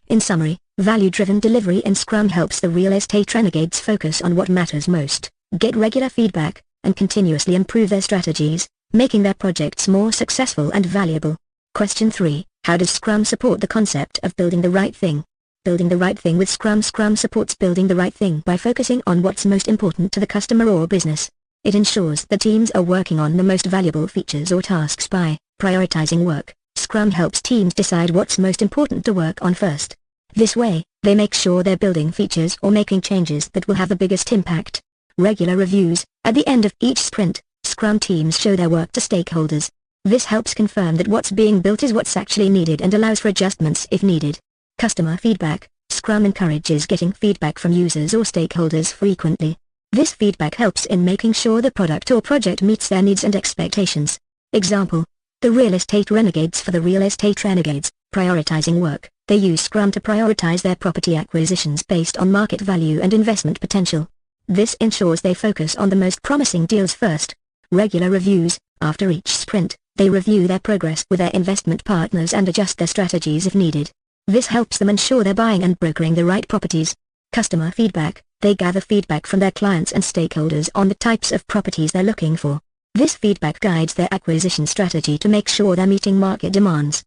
In summary, value-driven delivery in Scrum helps the Real Estate Renegades focus on what matters most, get regular feedback, and continuously improve their strategies, making their projects more successful and valuable. Question 3. How does Scrum support the concept of building the right thing? Building the right thing with Scrum. Scrum supports building the right thing by focusing on what's most important to the customer or business. It ensures that teams are working on the most valuable features or tasks. By prioritizing work, Scrum helps teams decide what's most important to work on first. This way, they make sure they're building features or making changes that will have the biggest impact. Regular reviews. At the end of each sprint, Scrum teams show their work to stakeholders. This helps confirm that what's being built is what's actually needed and allows for adjustments if needed. Customer feedback. Scrum encourages getting feedback from users or stakeholders frequently. This feedback helps in making sure the product or project meets their needs and expectations. Example: the Real Estate Renegades. For the Real Estate Renegades, prioritizing work, they use Scrum to prioritize their property acquisitions based on market value and investment potential. This ensures they focus on the most promising deals first. Regular reviews. After each sprint, they review their progress with their investment partners and adjust their strategies if needed. This helps them ensure they're buying and brokering the right properties. Customer feedback. They gather feedback from their clients and stakeholders on the types of properties they're looking for. This feedback guides their acquisition strategy to make sure they're meeting market demands.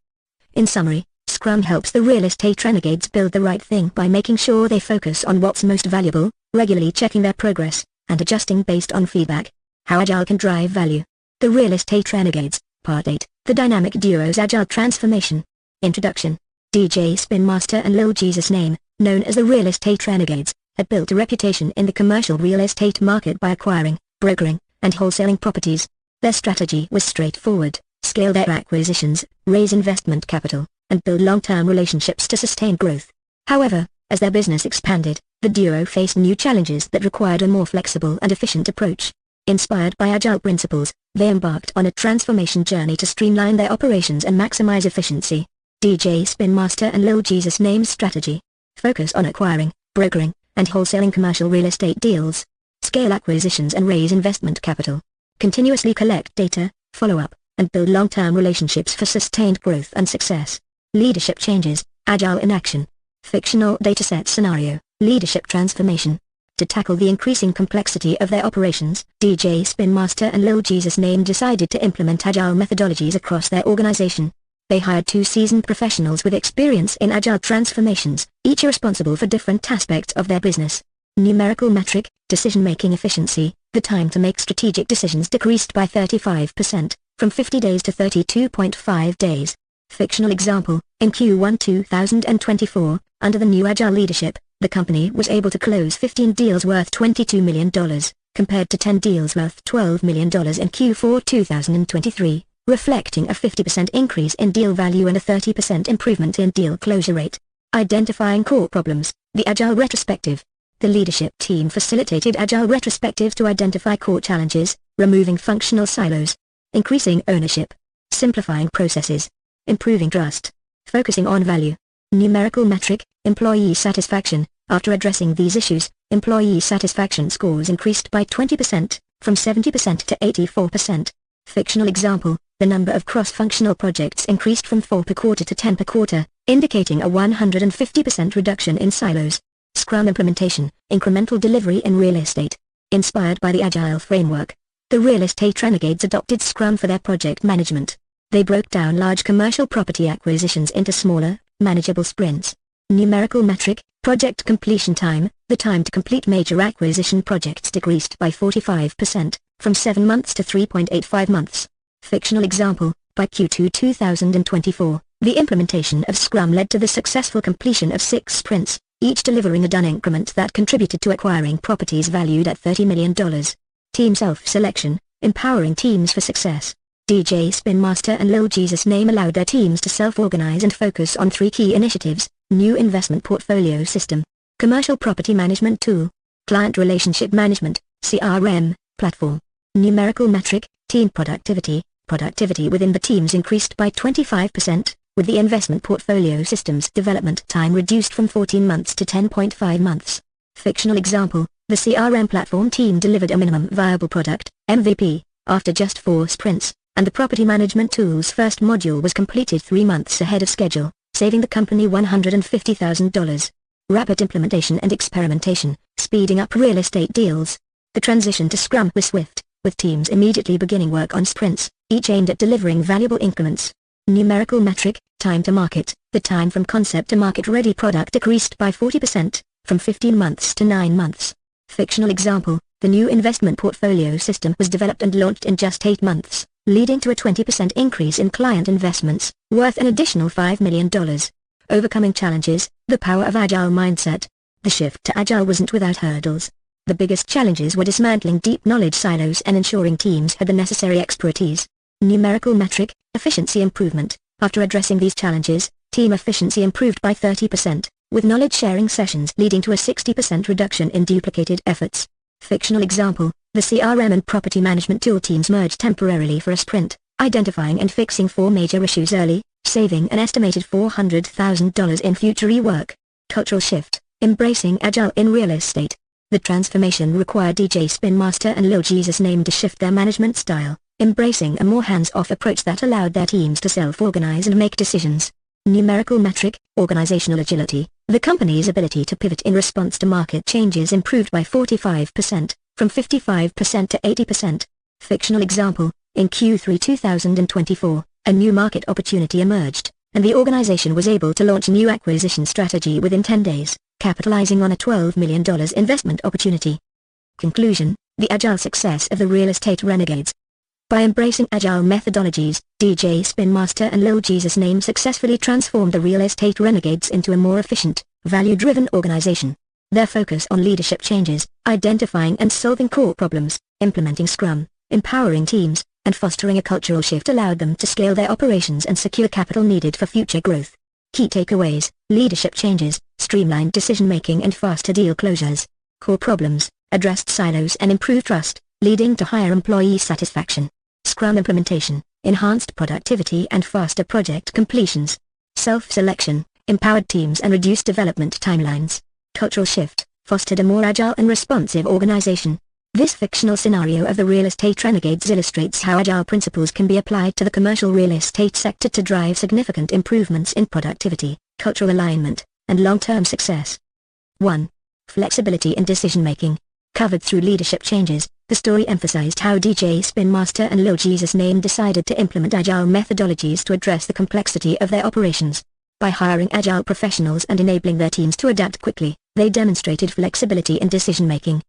In summary, Scrum helps the real estate renegades build the right thing by making sure they focus on what's most valuable, regularly checking their progress, and adjusting based on feedback. How Agile can drive value. The Real Estate Renegades, Part 8, The Dynamic Duo's Agile Transformation. Introduction. DJ Spin Master and Lil Jesus Name, known as the Real Estate Renegades, had built a reputation in the commercial real estate market by acquiring, brokering, and wholesaling properties. Their strategy was straightforward: scale their acquisitions, raise investment capital, and build long-term relationships to sustain growth. However, as their business expanded, the duo faced new challenges that required a more flexible and efficient approach. Inspired by Agile principles, they embarked on a transformation journey to streamline their operations and maximize efficiency. DJ Spin Master and Lil Jesus Name's strategy. Focus on acquiring, brokering, and wholesaling commercial real estate deals. Scale acquisitions and raise investment capital. Continuously collect data, follow up, and build long-term relationships for sustained growth and success. Leadership changes, Agile in action. Fictional dataset scenario, leadership transformation. To tackle the increasing complexity of their operations, DJ Spin Master and Lil Jesus Name decided to implement Agile methodologies across their organization. They hired 2 seasoned professionals with experience in Agile transformations, each responsible for different aspects of their business. Numerical metric, decision-making efficiency. The time to make strategic decisions decreased by 35%, from 50 days to 32.5 days. Fictional example, in Q1 2024, under the new Agile leadership, the company was able to close 15 deals worth $22 million, compared to 10 deals worth $12 million in Q4 2023, reflecting a 50% increase in deal value and a 30% improvement in deal closure rate. Identifying core problems, the Agile retrospective. The leadership team facilitated Agile retrospectives to identify core challenges, removing functional silos, increasing ownership, simplifying processes, improving trust, focusing on value. Numerical metric, employee satisfaction. After addressing these issues, employee satisfaction scores increased by 20%, from 70% to 84%. Fictional example, the number of cross-functional projects increased from 4 per quarter to 10 per quarter, indicating a 150% reduction in silos. Scrum implementation, incremental delivery in real estate. Inspired by the Agile framework, the Real Estate Renegades adopted Scrum for their project management. They broke down large commercial property acquisitions into smaller, manageable sprints. Numerical metric, project completion time. The time to complete major acquisition projects decreased by 45%, from 7 months to 3.85 months. Fictional example, by Q2 2024, the implementation of Scrum led to the successful completion of 6 sprints, each delivering a done increment that contributed to acquiring properties valued at $30 million. Team self-selection, empowering teams for success. DJ Spin Master and Lil Jesus Name allowed their teams to self-organize and focus on 3 key initiatives: new investment portfolio system, commercial property management tool, client relationship management, CRM, platform. Numerical metric, team productivity. Productivity within the teams increased by 25%, with the investment portfolio system's development time reduced from 14 months to 10.5 months. Fictional example, the CRM platform team delivered a minimum viable product, MVP, after just 4 sprints, and the property management tool's first module was completed 3 months ahead of schedule, saving the company $150,000. Rapid implementation and experimentation, speeding up real estate deals. The transition to Scrum was swift, with teams immediately beginning work on sprints, each aimed at delivering valuable increments. Numerical metric, time to market. The time from concept to market-ready product decreased by 40%, from 15 months to 9 months. Fictional example, the new investment portfolio system was developed and launched in just 8 months, leading to a 20% increase in client investments, worth an additional $5 million. Overcoming challenges, the power of Agile mindset. The shift to Agile wasn't without hurdles. The biggest challenges were dismantling deep knowledge silos and ensuring teams had the necessary expertise. Numerical metric, efficiency improvement. After addressing these challenges, team efficiency improved by 30%, with knowledge-sharing sessions leading to a 60% reduction in duplicated efforts. Fictional example, the CRM and property management tool teams merged temporarily for a sprint, identifying and fixing 4 major issues early, saving an estimated $400,000 in future rework. Cultural shift, embracing Agile in real estate. The transformation required DJ Spin Master and Lil Jesus Name to shift their management style, embracing a more hands-off approach that allowed their teams to self-organize and make decisions. Numerical metric, organizational agility. The company's ability to pivot in response to market changes improved by 45%, from 55% to 80%. Fictional example, in Q3 2024, a new market opportunity emerged, and the organization was able to launch a new acquisition strategy within 10 days, capitalizing on a $12 million investment opportunity. Conclusion: the agile success of the real estate renegades. By embracing agile methodologies, DJ Spin Master and Lil Jesus Name successfully transformed the real estate renegades into a more efficient, value-driven organization. Their focus on leadership changes, identifying and solving core problems, implementing Scrum, empowering teams, and fostering a cultural shift allowed them to scale their operations and secure capital needed for future growth. Key takeaways: leadership changes, streamlined decision-making and faster deal closures. Core problems: addressed silos and improved trust, leading to higher employee satisfaction. Scrum implementation, enhanced productivity and faster project completions. Self-selection, empowered teams and reduced development timelines. Cultural shift, fostered a more agile and responsive organization. This fictional scenario of the real estate renegades illustrates how agile principles can be applied to the commercial real estate sector to drive significant improvements in productivity, cultural alignment, and long-term success. 1. Flexibility in decision-making. Covered through leadership changes, the story emphasized how DJ Spin Master and Lil Jesus Name decided to implement agile methodologies to address the complexity of their operations. By hiring agile professionals and enabling their teams to adapt quickly, they demonstrated flexibility in decision-making.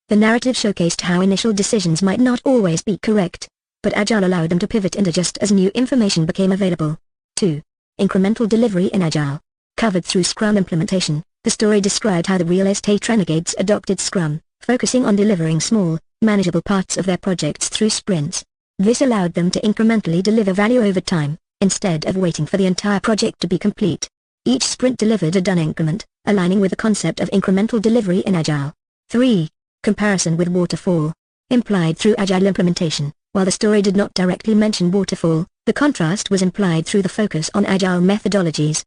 The narrative showcased how initial decisions might not always be correct, but agile allowed them to pivot and adjust as new information became available. 2. Incremental delivery in agile. Covered through Scrum implementation, the story described how the real estate renegades adopted Scrum, focusing on delivering small, manageable parts of their projects through sprints. This allowed them to incrementally deliver value over time, instead of waiting for the entire project to be complete. Each sprint delivered a done increment, aligning with the concept of incremental delivery in Agile. 3. Comparison with waterfall. Implied through Agile implementation. While the story did not directly mention waterfall, the contrast was implied through the focus on Agile methodologies.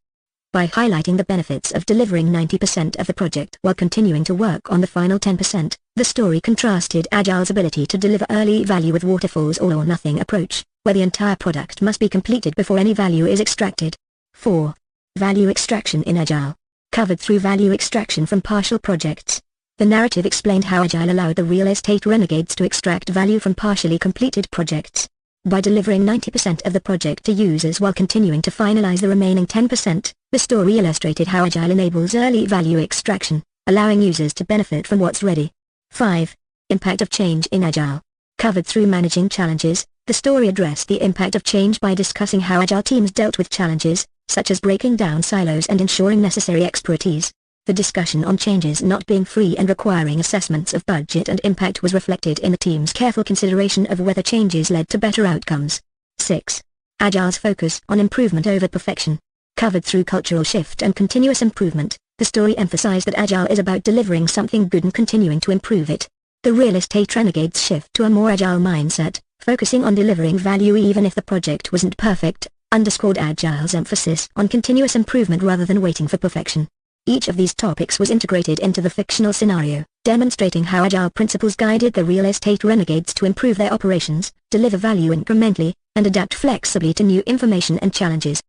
By highlighting the benefits of delivering 90% of the project while continuing to work on the final 10%, the story contrasted Agile's ability to deliver early value with waterfall's all-or-nothing approach, where the entire product must be completed before any value is extracted. 4. Value extraction in Agile. Covered through value extraction from partial projects. The narrative explained how Agile allowed the real estate renegades to extract value from partially completed projects. By delivering 90% of the project to users while continuing to finalize the remaining 10%, the story illustrated how Agile enables early value extraction, allowing users to benefit from what's ready. 5. Impact of change in Agile. Covered through managing challenges, the story addressed the impact of change by discussing how Agile teams dealt with challenges, such as breaking down silos and ensuring necessary expertise. The discussion on changes not being free and requiring assessments of budget and impact was reflected in the team's careful consideration of whether changes led to better outcomes. 6. Agile's focus on improvement over perfection. Covered through cultural shift and continuous improvement, the story emphasized that Agile is about delivering something good and continuing to improve it. The real estate renegades shift to a more Agile mindset, focusing on delivering value even if the project wasn't perfect, underscored Agile's emphasis on continuous improvement rather than waiting for perfection. Each of these topics was integrated into the fictional scenario, demonstrating how Agile principles guided the real estate renegades to improve their operations, deliver value incrementally, and adapt flexibly to new information and challenges.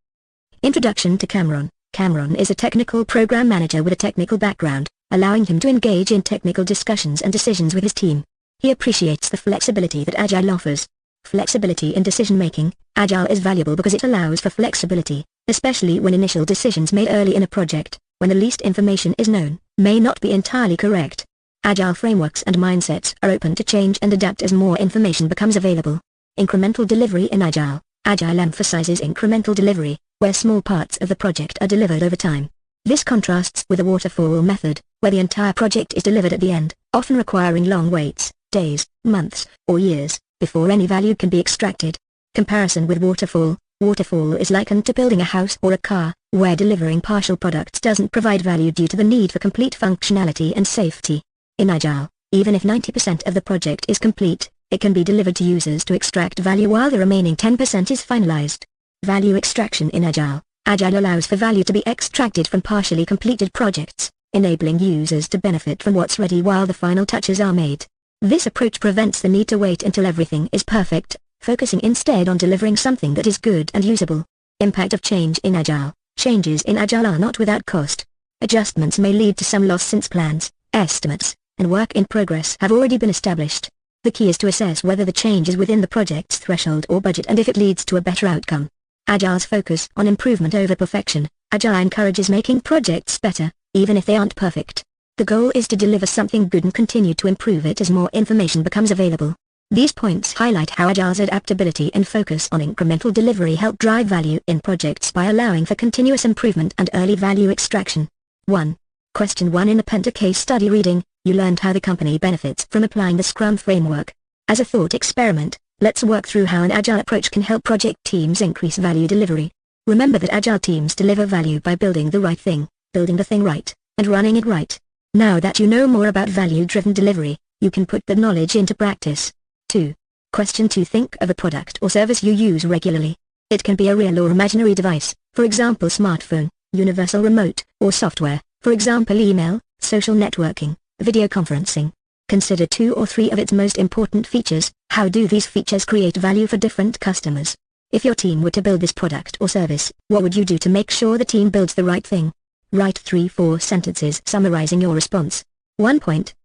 Introduction to Cameron. Cameron is a technical program manager with a technical background, allowing him to engage in technical discussions and decisions with his team. He appreciates the flexibility that Agile offers. Flexibility in decision-making. Agile is valuable because it allows for flexibility, especially when initial decisions made early in a project, when the least information is known, may not be entirely correct. Agile frameworks and mindsets are open to change and adapt as more information becomes available. Incremental delivery in Agile. Agile emphasizes incremental delivery, where small parts of the project are delivered over time. This contrasts with the waterfall method, where the entire project is delivered at the end, often requiring long waits, days, months, or years, before any value can be extracted. Comparison with waterfall. Waterfall is likened to building a house or a car, where delivering partial products doesn't provide value due to the need for complete functionality and safety. In Agile, even if 90% of the project is complete, it can be delivered to users to extract value while the remaining 10% is finalized. Value extraction in Agile. Agile allows for value to be extracted from partially completed projects, enabling users to benefit from what's ready while the final touches are made. This approach prevents the need to wait until everything is perfect, focusing instead on delivering something that is good and usable. Impact of change in Agile. Changes in Agile are not without cost. Adjustments may lead to some loss since plans, estimates, and work in progress have already been established. The key is to assess whether the change is within the project's threshold or budget and if it leads to a better outcome. Agile's focus on improvement over perfection. Agile encourages making projects better, even if they aren't perfect. The goal is to deliver something good and continue to improve it as more information becomes available. These points highlight how Agile's adaptability and focus on incremental delivery help drive value in projects by allowing for continuous improvement and early value extraction. 1. Question 1 in the Penta case study reading, you learned how the company benefits from applying the Scrum framework. As a thought experiment, let's work through how an Agile approach can help project teams increase value delivery. Remember that Agile teams deliver value by building the right thing, building the thing right, and running it right. Now that you know more about value-driven delivery, you can put that knowledge into practice. 2. Question 2 think of a product or service you use regularly. It can be a real or imaginary device, for example smartphone, universal remote, or software, for example email, social networking, video conferencing. Consider 2 or 3 of its most important features. How do these features create value for different customers? If your team were to build this product or service, what would you do to make sure the team builds the right thing? Write 3-4 sentences summarizing your response. 1 point.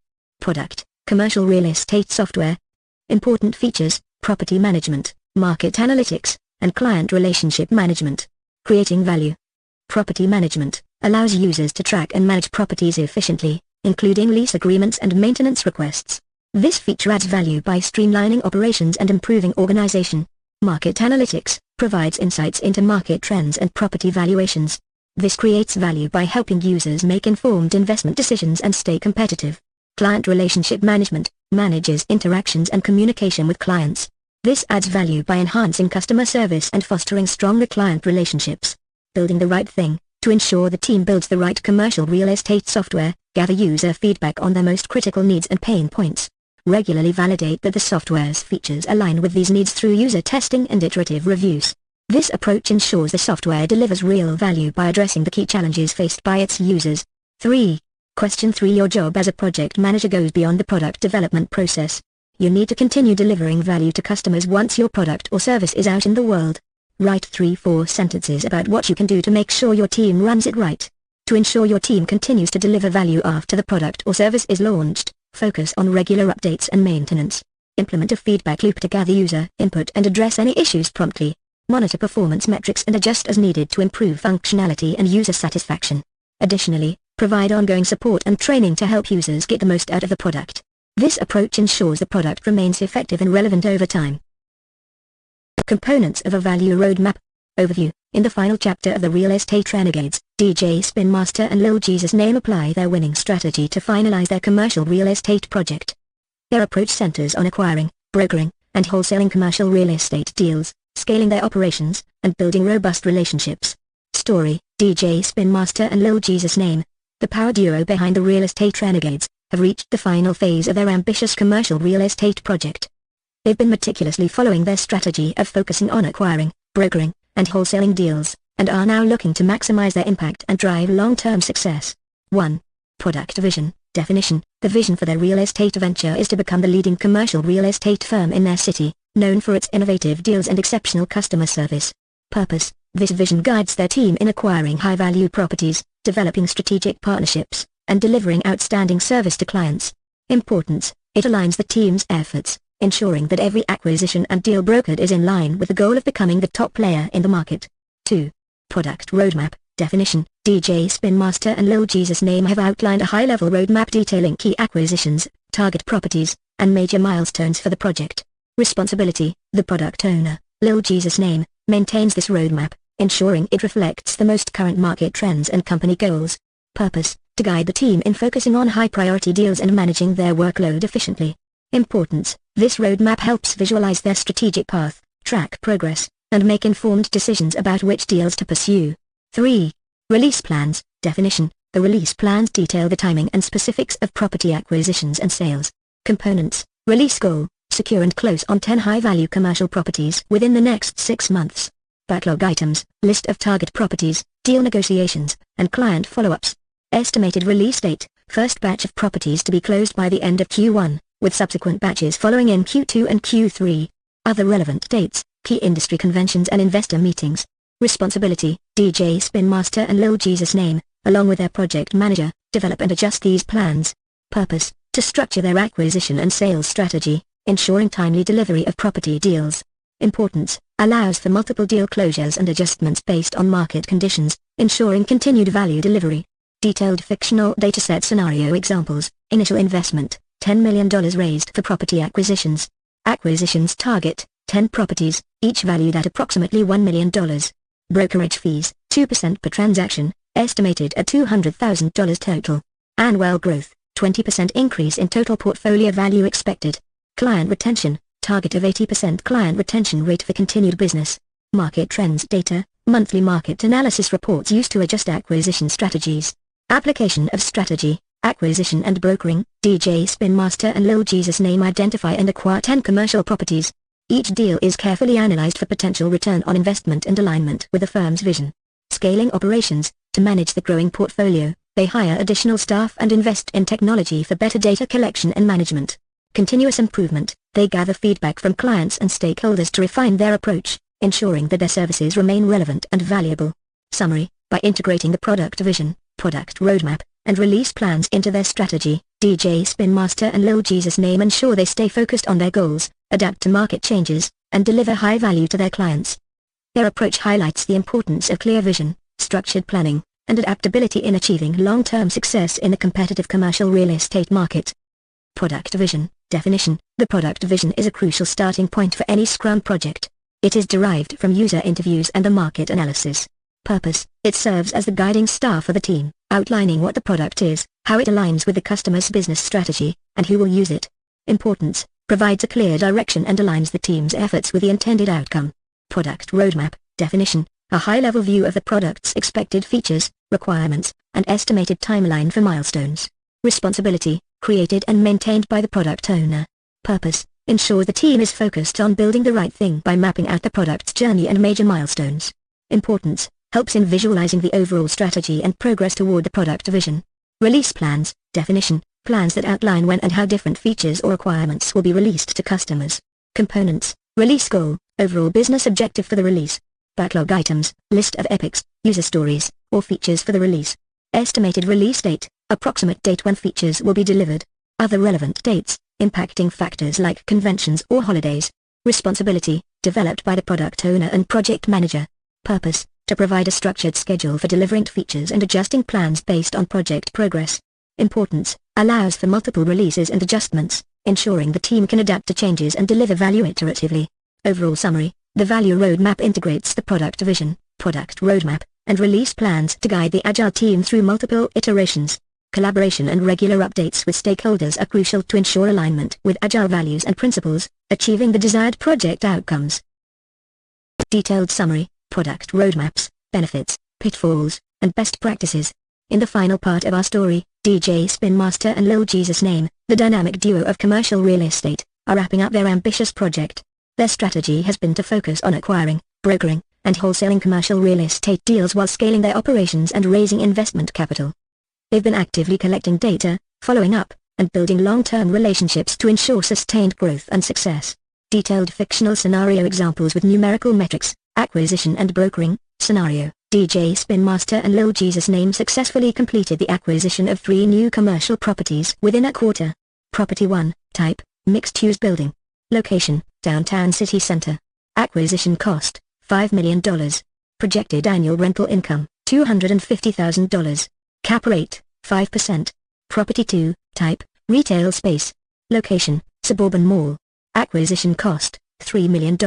Product, commercial real estate software. Important features, property management, market analytics, and client relationship management. Creating value. Property management allows users to track and manage properties efficiently, including lease agreements and maintenance requests. This feature adds value by streamlining operations and improving organization. Market analytics provides insights into market trends and property valuations. This creates value by helping users make informed investment decisions and stay competitive. Client relationship management manages interactions and communication with clients. This adds value by enhancing customer service and fostering stronger client relationships. Building the right thing. To ensure the team builds the right commercial real estate software, gather user feedback on their most critical needs and pain points. Regularly validate that the software's features align with these needs through user testing and iterative reviews. This approach ensures the software delivers real value by addressing the key challenges faced by its users. 3. Question 3 Your job as a project manager goes beyond the product development process. You need to continue delivering value to customers once your product or service is out in the world. Write 3-4 sentences about what you can do to make sure your team runs it right. To ensure your team continues to deliver value after the product or service is launched, focus on regular updates and maintenance. Implement a feedback loop to gather user input and address any issues promptly. Monitor performance metrics and adjust as needed to improve functionality and user satisfaction. Additionally, provide ongoing support and training to help users get the most out of the product. This approach ensures the product remains effective and relevant over time. Components of a value roadmap. Overview. In the final chapter of the Real Estate Renegades, DJ Spin Master and Lil Jesus Name apply their winning strategy to finalize their commercial real estate project. Their approach centers on acquiring, brokering, and wholesaling commercial real estate deals, scaling their operations, and building robust relationships. Story, DJ Spin Master and Lil Jesus Name, the power duo behind the Real Estate Renegades, have reached the final phase of their ambitious commercial real estate project. They've been meticulously following their strategy of focusing on acquiring, brokering, and wholesaling deals, and are now looking to maximize their impact and drive long-term success. 1. Product vision. Definition. The vision for their real estate venture is to become the leading commercial real estate firm in their city, known for its innovative deals and exceptional customer service. Purpose. This vision guides their team in acquiring high-value properties, developing strategic partnerships, and delivering outstanding service to clients. Importance. It aligns the team's efforts, ensuring that every acquisition and deal brokered is in line with the goal of becoming the top player in the market. 2. Product roadmap. Definition. DJ Spin Master and Lil Jesus Name have outlined a high-level roadmap detailing key acquisitions, target properties, and major milestones for the project. Responsibility. The product owner, Lil Jesus Name, maintains this roadmap, ensuring it reflects the most current market trends and company goals. Purpose. To guide the team in focusing on high-priority deals and managing their workload efficiently. Importance. This roadmap helps visualize their strategic path, track progress, and make informed decisions about which deals to pursue. 3. Release plans. Definition. The release plans detail the timing and specifics of property acquisitions and sales. Components. Release goal. Secure and close on 10 high-value commercial properties within the next 6 months. Backlog items. List of target properties, deal negotiations, and client follow-ups. Estimated release date. First batch of properties to be closed by the end of Q1, with subsequent batches following in Q2 and Q3. Other relevant dates, key industry conventions and investor meetings. Responsibility. DJ Spin Master and Lil Jesus Name, along with their project manager, develop and adjust these plans. Purpose. To structure their acquisition and sales strategy, ensuring timely delivery of property deals. Importance. allows for multiple deal closures and adjustments based on market conditions, ensuring continued value delivery. Detailed fictional dataset scenario examples. Initial investment, $10 million raised for property acquisitions. Acquisitions target, 10 properties, each valued at approximately $1 million. Brokerage fees, 2% per transaction, estimated at $200,000 total. Annual growth, 20% increase in total portfolio value expected. Client retention, target of 80% client retention rate for continued business. Market trends data, monthly market analysis reports used to adjust acquisition strategies. Application of strategy, acquisition and brokering. DJ Spin Master and Lil Jesus Name identify and acquire 10 commercial properties. Each deal is carefully analyzed for potential return on investment and alignment with the firm's vision. Scaling operations, to manage the growing portfolio, they hire additional staff and invest in technology for better data collection and management. Continuous improvement, they gather feedback from clients and stakeholders to refine their approach, ensuring that their services remain relevant and valuable. Summary, by integrating the product vision, product roadmap, and release plans into their strategy, DJ Spin Master and Lil Jesus Name ensure they stay focused on their goals, adapt to market changes, and deliver high value to their clients. Their approach highlights the importance of clear vision, structured planning, and adaptability in achieving long-term success in the competitive commercial real estate market. Product vision, definition. The product vision is a crucial starting point for any Scrum project. It is derived from user interviews and the market analysis. Purpose, it serves as the guiding star for the team, outlining what the product is, how it aligns with the customer's business strategy, and who will use it. Importance, provides a clear direction and aligns the team's efforts with the intended outcome. Product roadmap, definition, a high-level view of the product's expected features, requirements, and estimated timeline for milestones. Responsibility, created and maintained by the product owner. Purpose, ensure the team is focused on building the right thing by mapping out the product's journey and major milestones. Importance, helps in visualizing the overall strategy and progress toward the product vision. Release plans, definition, plans that outline when and how different features or requirements will be released to customers. Components, release goal, overall business objective for the release. Backlog items, list of epics, user stories, or features for the release. Estimated release date, approximate date when features will be delivered. Other relevant dates, impacting factors like conventions or holidays. Responsibility, developed by the product owner and project manager. Purpose, to provide a structured schedule for delivering features and adjusting plans based on project progress. Importance, allows for multiple releases and adjustments, ensuring the team can adapt to changes and deliver value iteratively. Overall summary, the value roadmap integrates the product vision, product roadmap, and release plans to guide the Agile team through multiple iterations. Collaboration and regular updates with stakeholders are crucial to ensure alignment with Agile values and principles, achieving the desired project outcomes. Detailed summary, product roadmaps, benefits, pitfalls, and best practices. In the final part of our story, DJ Spin Master and Lil Jesus Name, the dynamic duo of commercial real estate, are wrapping up their ambitious project. Their strategy has been to focus on acquiring, brokering, and wholesaling commercial real estate deals while scaling their operations and raising investment capital. They've been actively collecting data, following up, and building long-term relationships to ensure sustained growth and success. Detailed fictional scenario examples with numerical metrics, acquisition and brokering. Scenario, DJ Spin Master and Lil Jesus Name successfully completed the acquisition of 3 new commercial properties within a quarter. Property 1, type, mixed-use building. Location, downtown city center. Acquisition cost, $5 million. Projected annual rental income, $250,000. Cap rate, 5%. Property 2, type, retail space. Location, suburban mall. Acquisition cost, $3 million.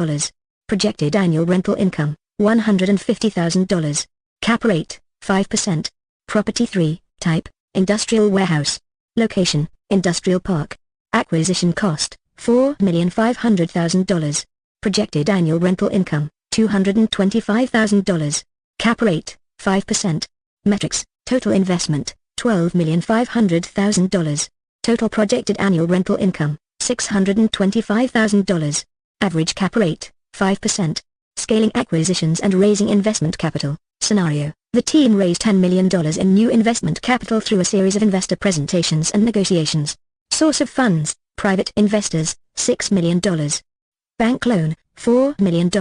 Projected annual rental income, $150,000. Cap rate, 5%. Property 3, type, industrial warehouse. Location, industrial park. Acquisition cost, $4,500,000. Projected annual rental income, $225,000. Cap rate, 5%. Metrics, total investment, $12,500,000. Total projected annual rental income, $625,000. Average cap rate, 5%. Scaling acquisitions and raising investment capital. Scenario, the team raised $10 million in new investment capital through a series of investor presentations and negotiations. Source of funds, private investors, $6 million. Bank loan, $4 million.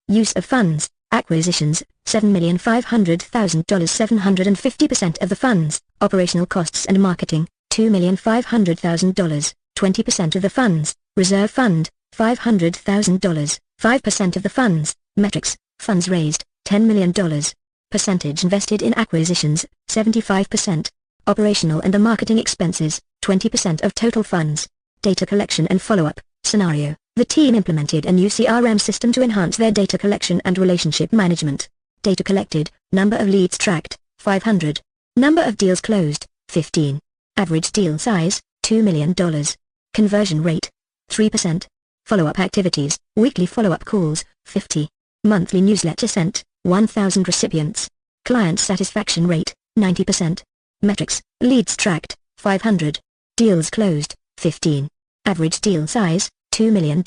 Use of funds, acquisitions, $7,500,000. 750% of the funds, operational costs and marketing, $2,500,000. 20% of the funds, reserve fund, $500,000. 5% of the funds. Metrics: funds raised, $10 million. Percentage invested in acquisitions, 75%. Operational and the marketing expenses, 20% of total funds. Data collection and follow-up. Scenario: the team implemented a new CRM system to enhance their data collection and relationship management. Data collected, number of leads tracked, 500. Number of deals closed, 15. Average deal size, $2 million. Conversion rate, 3%. Follow-up activities: weekly follow-up calls, 50. Monthly newsletter sent, 1,000 recipients. Client satisfaction rate, 90%. Metrics: leads tracked, 500. Deals closed, 15. Average deal size, $2 million.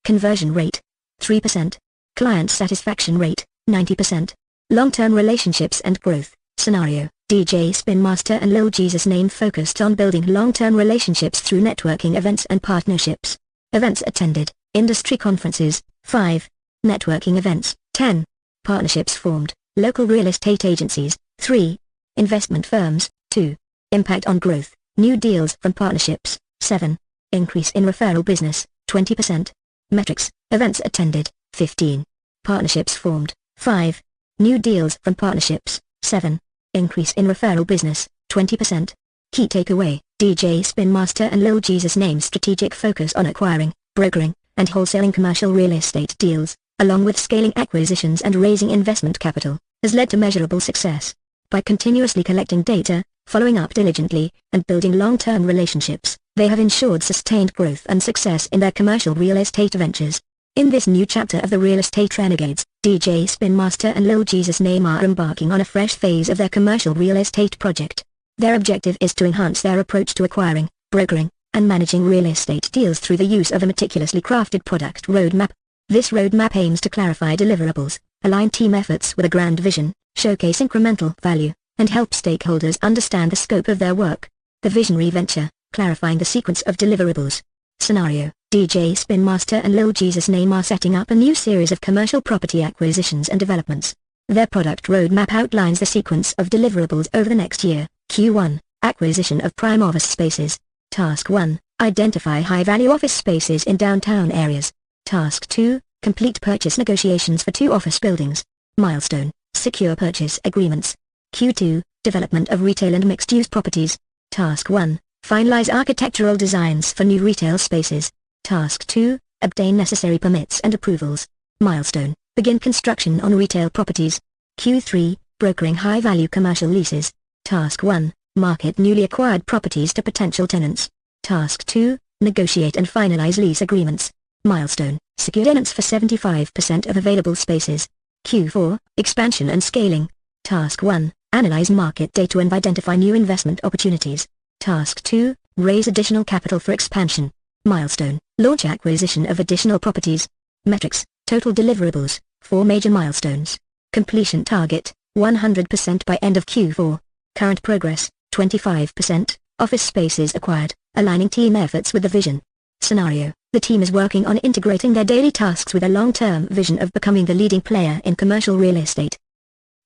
Conversion rate, 3%. Client satisfaction rate, 90%. Long-term relationships and growth. Scenario: DJ Spin Master and Lil Jesus Name focused on building long-term relationships through networking events and partnerships. Events attended: industry conferences, 5. Networking events, 10. Partnerships formed: local real estate agencies, 3. Investment firms, 2. Impact on growth: new deals from partnerships, 7. Increase in referral business, 20%. Metrics: events attended, 15. Partnerships formed, 5. New deals from partnerships, 7. Increase in referral business, 20%. Key takeaway: DJ Spin Master and Lil Jesus Name's strategic focus on acquiring, brokering, and wholesaling commercial real estate deals, along with scaling acquisitions and raising investment capital, has led to measurable success. By continuously collecting data, following up diligently, and building long-term relationships, they have ensured sustained growth and success in their commercial real estate ventures. In this new chapter of the Real Estate Renegades, DJ Spin Master and Lil Jesus Name are embarking on a fresh phase of their commercial real estate project. Their objective is to enhance their approach to acquiring, brokering, and managing real estate deals through the use of a meticulously crafted product roadmap. This roadmap aims to clarify deliverables, align team efforts with a grand vision, showcase incremental value, and help stakeholders understand the scope of their work. The visionary venture, clarifying the sequence of deliverables. Scenario: DJ Spin Master and Lil Jesus Name are setting up a new series of commercial property acquisitions and developments. Their product roadmap outlines the sequence of deliverables over the next year. Q1, acquisition of prime office spaces. Task 1, identify high-value office spaces in downtown areas. Task 2, complete purchase negotiations for 2 office buildings. Milestone, secure purchase agreements. Q2, development of retail and mixed-use properties. Task 1, finalize architectural designs for new retail spaces. Task 2, obtain necessary permits and approvals. Milestone, begin construction on retail properties. Q3, brokering high-value commercial leases. Task 1, market newly acquired properties to potential tenants. Task 2, negotiate and finalize lease agreements. Milestone, secure tenants for 75% of available spaces. Q4, expansion and scaling. Task 1, analyze market data and identify new investment opportunities. Task 2, raise additional capital for expansion. Milestone, launch acquisition of additional properties. Metrics, total deliverables, 4 major milestones. Completion target, 100% by end of Q4. Current progress, 25%, office spaces acquired, aligning team efforts with the vision. Scenario: the team is working on integrating their daily tasks with a long-term vision of becoming the leading player in commercial real estate.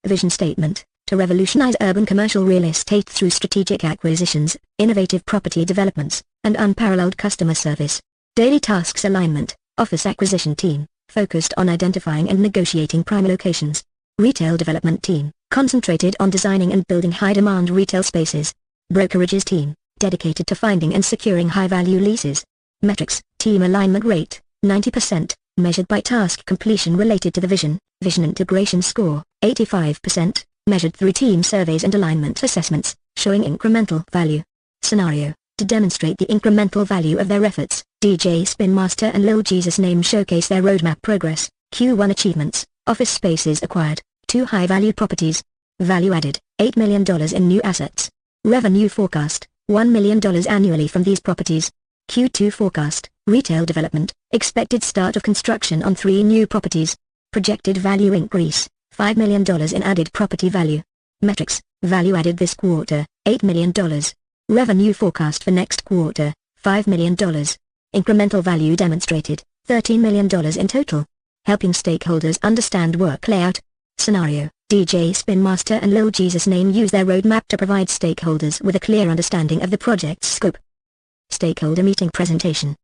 Vision statement: to revolutionize urban commercial real estate through strategic acquisitions, innovative property developments, and unparalleled customer service. Daily tasks alignment: office acquisition team, focused on identifying and negotiating prime locations. Retail development team, concentrated on designing and building high-demand retail spaces. Brokerages team, dedicated to finding and securing high-value leases. Metrics: team alignment rate, 90%, measured by task completion related to the vision. Vision integration score, 85%, measured through team surveys and alignment assessments, showing incremental value. Scenario: to demonstrate the incremental value of their efforts, DJ Spin Master and Lil Jesus Name showcase their roadmap progress. Q1 achievements: office spaces acquired, 2 high-value properties. Value added, $8 million in new assets. Revenue forecast, $1 million annually from these properties. Q2 forecast, retail development, expected start of construction on 3 new properties. Projected value increase, $5 million in added property value. Metrics: value added this quarter, $8 million. Revenue forecast for next quarter, $5 million. Incremental value demonstrated, $13 million in total. Helping stakeholders understand work layout. Scenario: DJ Spin Master and Lil Jesus Name use their roadmap to provide stakeholders with a clear understanding of the project's scope. Stakeholder meeting presentation.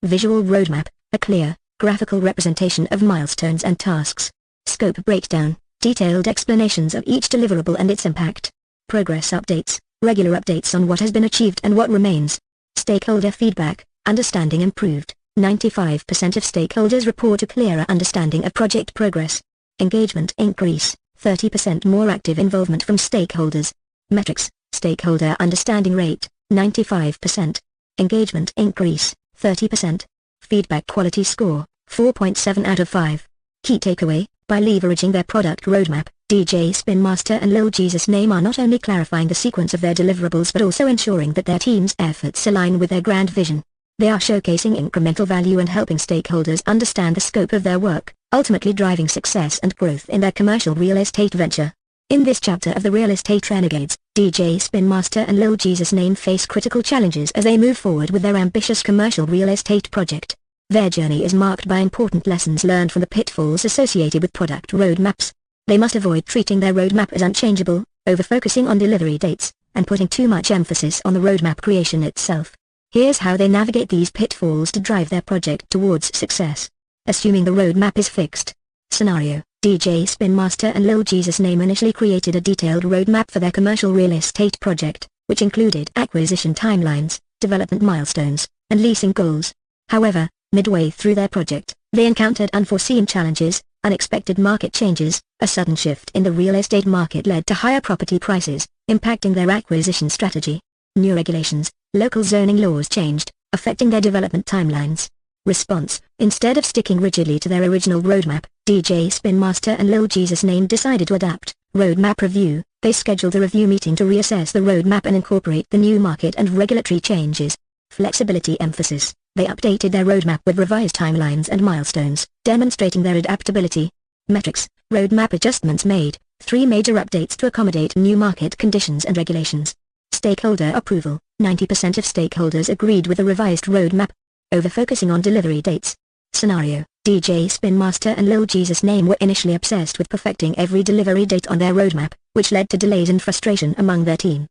Visual roadmap: a clear, graphical representation of milestones and tasks, scope breakdown, detailed explanations of each deliverable and its impact, progress updates, regular updates on what has been achieved and what remains, stakeholder feedback, understanding improved. 95% of stakeholders report a clearer understanding of project progress. Engagement increase, 30% more active involvement from stakeholders. Metrics, stakeholder understanding rate, 95%. Engagement increase, 30%. Feedback quality score, 4.7 out of 5. Key takeaway, by leveraging their product roadmap, DJ Spin Master and Lil Jesus Name are not only clarifying the sequence of their deliverables but also ensuring that their team's efforts align with their grand vision. They are showcasing incremental value and helping stakeholders understand the scope of their work, ultimately driving success and growth in their commercial real estate venture. In this chapter of the Real Estate Renegades, DJ Spin Master and Lil Jesus Name face critical challenges as they move forward with their ambitious commercial real estate project. Their journey is marked by important lessons learned from the pitfalls associated with product roadmaps. They must avoid treating their roadmap as unchangeable, over-focusing on delivery dates, and putting too much emphasis on the roadmap creation itself. Here's how they navigate these pitfalls to drive their project towards success. Assuming the roadmap is fixed. Scenario: DJ Spin Master and Lil Jesus Name initially created a detailed roadmap for their commercial real estate project, which included acquisition timelines, development milestones, and leasing goals. However, midway through their project, they encountered unforeseen challenges, unexpected market changes. A sudden shift in the real estate market led to higher property prices, impacting their acquisition strategy. New regulations, local zoning laws changed, affecting their development timelines. Response: instead of sticking rigidly to their original roadmap, DJ Spin Master and Lil Jesus Name decided to adapt. Roadmap review: they scheduled a review meeting to reassess the roadmap and incorporate the new market and regulatory changes. Flexibility emphasis: they updated their roadmap with revised timelines and milestones, demonstrating their adaptability. Metrics: roadmap adjustments made, 3 major updates to accommodate new market conditions and regulations. Stakeholder approval: 90% of stakeholders agreed with the revised roadmap. Over-focusing on delivery dates. Scenario: DJ Spin Master and Lil Jesus Name were initially obsessed with perfecting every delivery date on their roadmap, which led to delays and frustration among their team.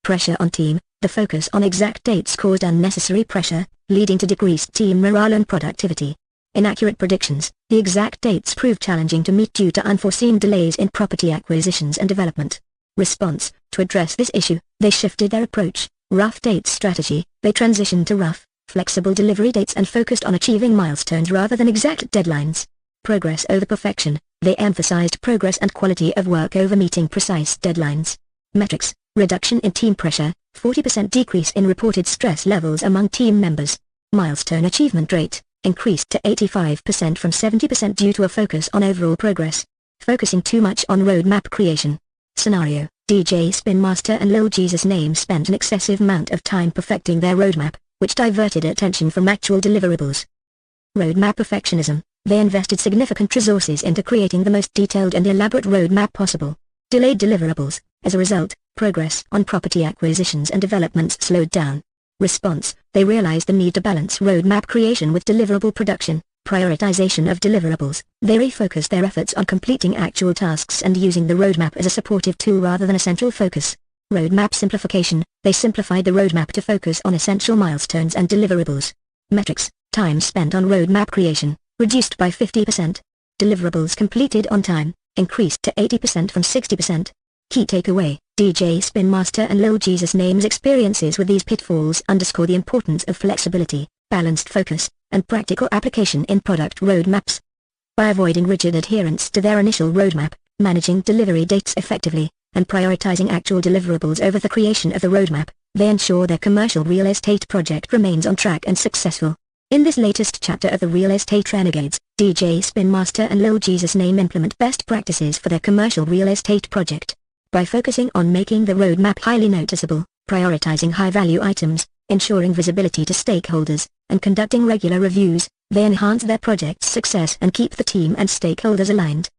Pressure on team: the focus on exact dates caused unnecessary pressure, leading to decreased team morale and productivity. Inaccurate predictions: the exact dates proved challenging to meet due to unforeseen delays in property acquisitions and development. Response: to address this issue, they shifted their approach. Rough dates strategy: they transitioned to rough, flexible delivery dates and focused on achieving milestones rather than exact deadlines. Progress over perfection: they emphasized progress and quality of work over meeting precise deadlines. Metrics: reduction in team pressure, 40% decrease in reported stress levels among team members. Milestone achievement rate increased to 85% from 70% due to a focus on overall progress. Focusing too much on roadmap creation. Scenario: DJ Spin Master and Lil Jesus Name spent an excessive amount of time perfecting their roadmap, which diverted attention from actual deliverables. Roadmap perfectionism: they invested significant resources into creating the most detailed and elaborate roadmap possible. Delayed deliverables: as a result, progress on property acquisitions and developments slowed down. Response: they realized the need to balance roadmap creation with deliverable production. Prioritization of deliverables: they refocused their efforts on completing actual tasks and using the roadmap as a supportive tool rather than a central focus. Roadmap simplification: they simplified the roadmap to focus on essential milestones and deliverables. Metrics: time spent on roadmap creation, reduced by 50%. Deliverables completed on time, increased to 80% from 60%. Key takeaway: DJ Spin Master and Lil Jesus Name's experiences with these pitfalls underscore the importance of flexibility, balanced focus, and practical application in product roadmaps. By avoiding rigid adherence to their initial roadmap, managing delivery dates effectively, and prioritizing actual deliverables over the creation of the roadmap, they ensure their commercial real estate project remains on track and successful. In this latest chapter of the Real Estate Renegades, DJ Spin Master and Lil Jesus Name implement best practices for their commercial real estate project. By focusing on making the roadmap highly noticeable, prioritizing high-value items, ensuring visibility to stakeholders, and conducting regular reviews, they enhance their project's success and keep the team and stakeholders aligned.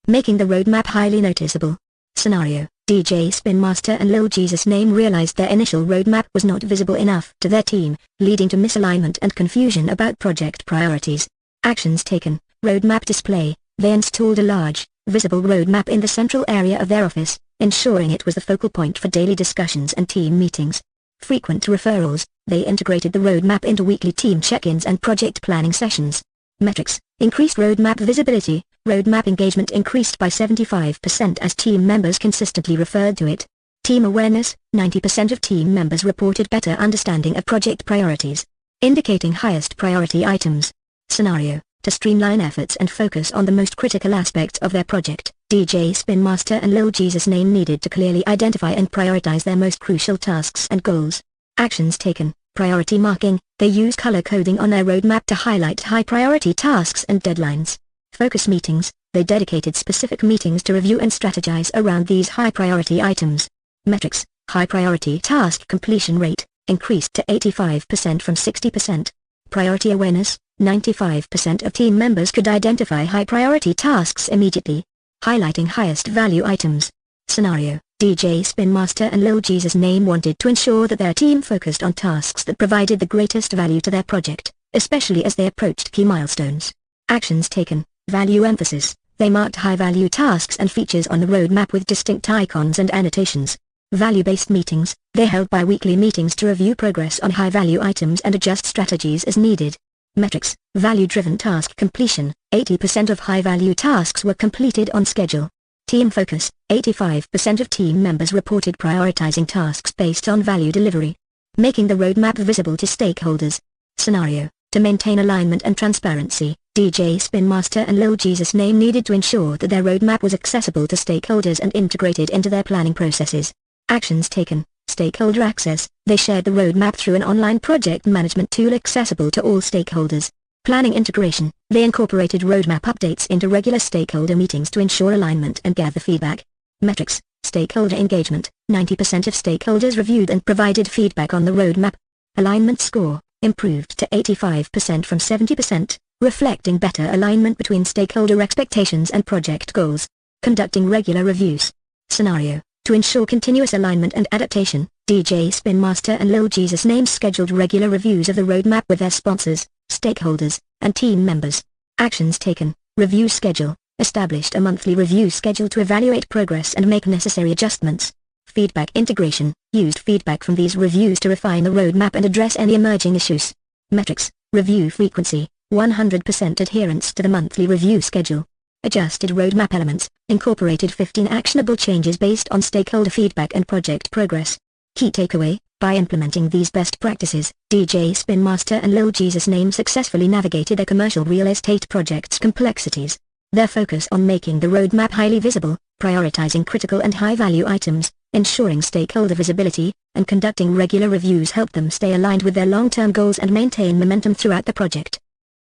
Making the roadmap highly noticeable. Scenario: DJ Spin Master and Lil Jesus Name realized their initial roadmap was not visible enough to their team, leading to misalignment and confusion about project priorities. Actions taken: roadmap display: they installed a large, visible roadmap in the central area of their office, ensuring it was the focal point for daily discussions and team meetings. Frequent referrals: they integrated the roadmap into weekly team check-ins and project planning sessions. Metrics: increased roadmap visibility. Roadmap engagement increased by 75% as team members consistently referred to it. Team awareness: 90% of team members reported better understanding of project priorities, indicating highest priority items. Scenario: to streamline efforts and focus on the most critical aspects of their project, DJ Spin Master and Lil Jesus Name needed to clearly identify and prioritize their most crucial tasks and goals. Actions taken: priority marking. They use color coding on their roadmap to highlight high priority tasks and deadlines. Focus meetings. They dedicated specific meetings to review and strategize around these high priority items. Metrics: high priority task completion rate increased to 85% from 60%. Priority awareness: 95% of team members could identify high priority tasks immediately, highlighting highest value items. Scenario: DJ Spin Master and Lil Jesus Name wanted to ensure that their team focused on tasks that provided the greatest value to their project, especially as they approached key milestones. Actions taken: value emphasis. They marked high-value tasks and features on the roadmap with distinct icons and annotations. Value-based meetings. They held bi-weekly meetings to review progress on high-value items and adjust strategies as needed. Metrics: value-driven task completion. 80% of high-value tasks were completed on schedule. Team focus. 85% of team members reported prioritizing tasks based on value delivery, making the roadmap visible to stakeholders. Scenario: to maintain alignment and transparency, DJ Spin Master and Lil Jesus Name needed to ensure that their roadmap was accessible to stakeholders and integrated into their planning processes. Actions taken: stakeholder access. They shared the roadmap through an online project management tool accessible to all stakeholders. Planning integration. They incorporated roadmap updates into regular stakeholder meetings to ensure alignment and gather feedback. Metrics: stakeholder engagement. 90% of stakeholders reviewed and provided feedback on the roadmap. Alignment score improved to 85% from 70%, reflecting better alignment between stakeholder expectations and project goals. Conducting regular reviews. Scenario: to ensure continuous alignment and adaptation, DJ Spin Master and Lil Jesus Name scheduled regular reviews of the roadmap with their sponsors, stakeholders, and team members. Actions taken: review schedule. Established a monthly review schedule to evaluate progress and make necessary adjustments. Feedback integration. Used feedback from these reviews to refine the roadmap and address any emerging issues. Metrics: review frequency. 100% adherence to the monthly review schedule. Adjusted roadmap elements. Incorporated 15 actionable changes based on stakeholder feedback and project progress. Key takeaway: by implementing these best practices, DJ Spin Master and Lil Jesus Name successfully navigated their commercial real estate project's complexities. Their focus on making the roadmap highly visible, prioritizing critical and high-value items, ensuring stakeholder visibility, and conducting regular reviews helped them stay aligned with their long-term goals and maintain momentum throughout the project.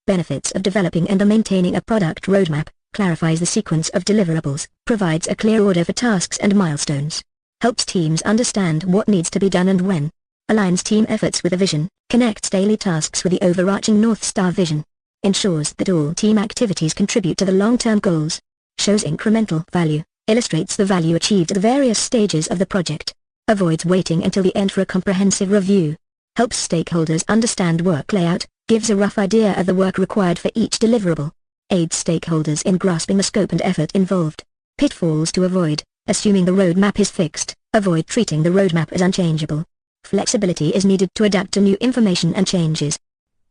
Benefits of developing and maintaining a product roadmap: clarifies the sequence of deliverables, provides a clear order for tasks and milestones, helps teams understand what needs to be done and when, aligns team efforts with a vision, connects daily tasks with the overarching North Star vision, ensures that all team activities contribute to the long-term goals, shows incremental value, illustrates the value achieved at the various stages of the project, avoids waiting until the end for a comprehensive review, helps stakeholders understand work layout, gives a rough idea of the work required for each deliverable, aids stakeholders in grasping the scope and effort involved. Pitfalls to avoid: assuming the roadmap is fixed, avoid treating the roadmap as unchangeable. Flexibility is needed to adapt to new information and changes.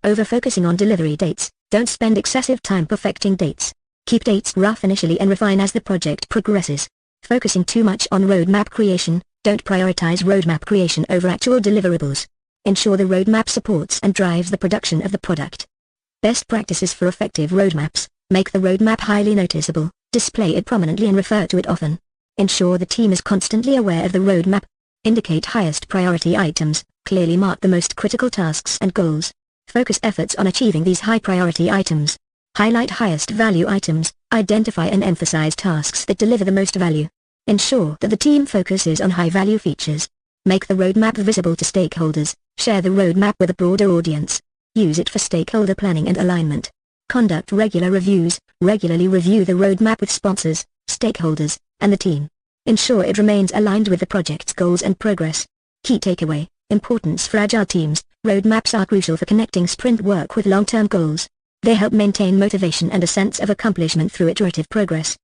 Over-focusing on delivery dates: don't spend excessive time perfecting dates. Keep dates rough initially and refine as the project progresses. Focusing too much on roadmap creation: don't prioritize roadmap creation over actual deliverables. Ensure the roadmap supports and drives the production of the product. Best practices for effective roadmaps: make the roadmap highly noticeable, display it prominently and refer to it often. Ensure the team is constantly aware of the roadmap. Indicate highest priority items, clearly mark the most critical tasks and goals. Focus efforts on achieving these high priority items. Highlight highest value items, identify and emphasize tasks that deliver the most value. Ensure that the team focuses on high value features. Make the roadmap visible to stakeholders, share the roadmap with a broader audience. Use it for stakeholder planning and alignment. Conduct regular reviews, regularly review the roadmap with sponsors, stakeholders, and the team. Ensure it remains aligned with the project's goals and progress. Key takeaway: importance for agile teams: roadmaps are crucial for connecting sprint work with long-term goals. They help maintain motivation and a sense of accomplishment through iterative progress.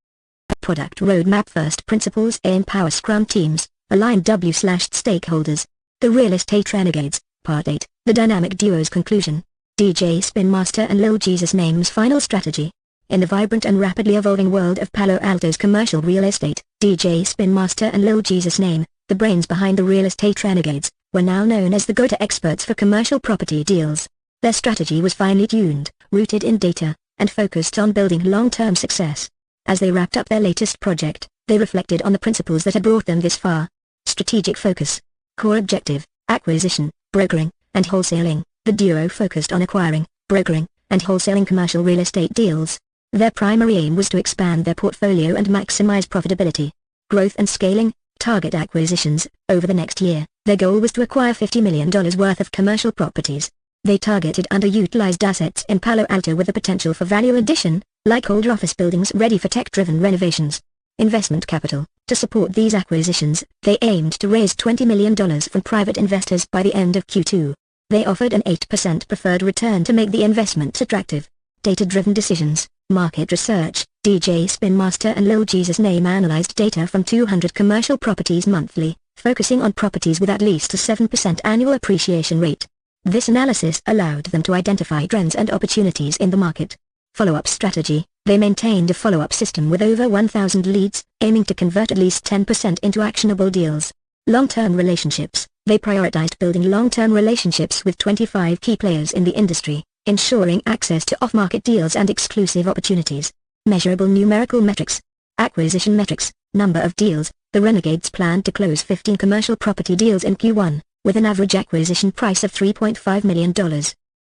Product roadmap first principles: empower Scrum teams, align W/stakeholders. The Real Estate Renegades, Part 8, the Dynamic Duos conclusion. DJ Spin Master and Lil Jesus Name's final strategy. In the vibrant and rapidly evolving world of Palo Alto's commercial real estate, DJ Spin Master and Lil Jesus Name, the brains behind the real estate renegades, were now known as the go-to experts for commercial property deals. Their strategy was finely tuned, rooted in data, and focused on building long-term success. As they wrapped up their latest project, they reflected on the principles that had brought them this far. Strategic focus. Core objective, acquisition, brokering, and wholesaling. The duo focused on acquiring, brokering, and wholesaling commercial real estate deals. Their primary aim was to expand their portfolio and maximize profitability. Growth and scaling. Target acquisitions. Over the next year, their goal was to acquire $50 million worth of commercial properties. They targeted underutilized assets in Palo Alto with the potential for value addition, like older office buildings ready for tech-driven renovations. Investment capital. To support these acquisitions, they aimed to raise $20 million from private investors by the end of Q2. They offered an 8% preferred return to make the investment attractive. Data-driven decisions. Market research. DJ Spin Master and Lil Jesus Name analyzed data from 200 commercial properties monthly, focusing on properties with at least a 7% annual appreciation rate. This analysis allowed them to identify trends and opportunities in the market. Follow-up strategy. They maintained a follow-up system with over 1,000 leads, aiming to convert at least 10% into actionable deals. Long-term relationships. They prioritized building long-term relationships with 25 key players in the industry, ensuring access to off-market deals and exclusive opportunities. Measurable numerical metrics. Acquisition metrics. Number of deals. The Renegades planned to close 15 commercial property deals in Q1, with an average acquisition price of $3.5 million.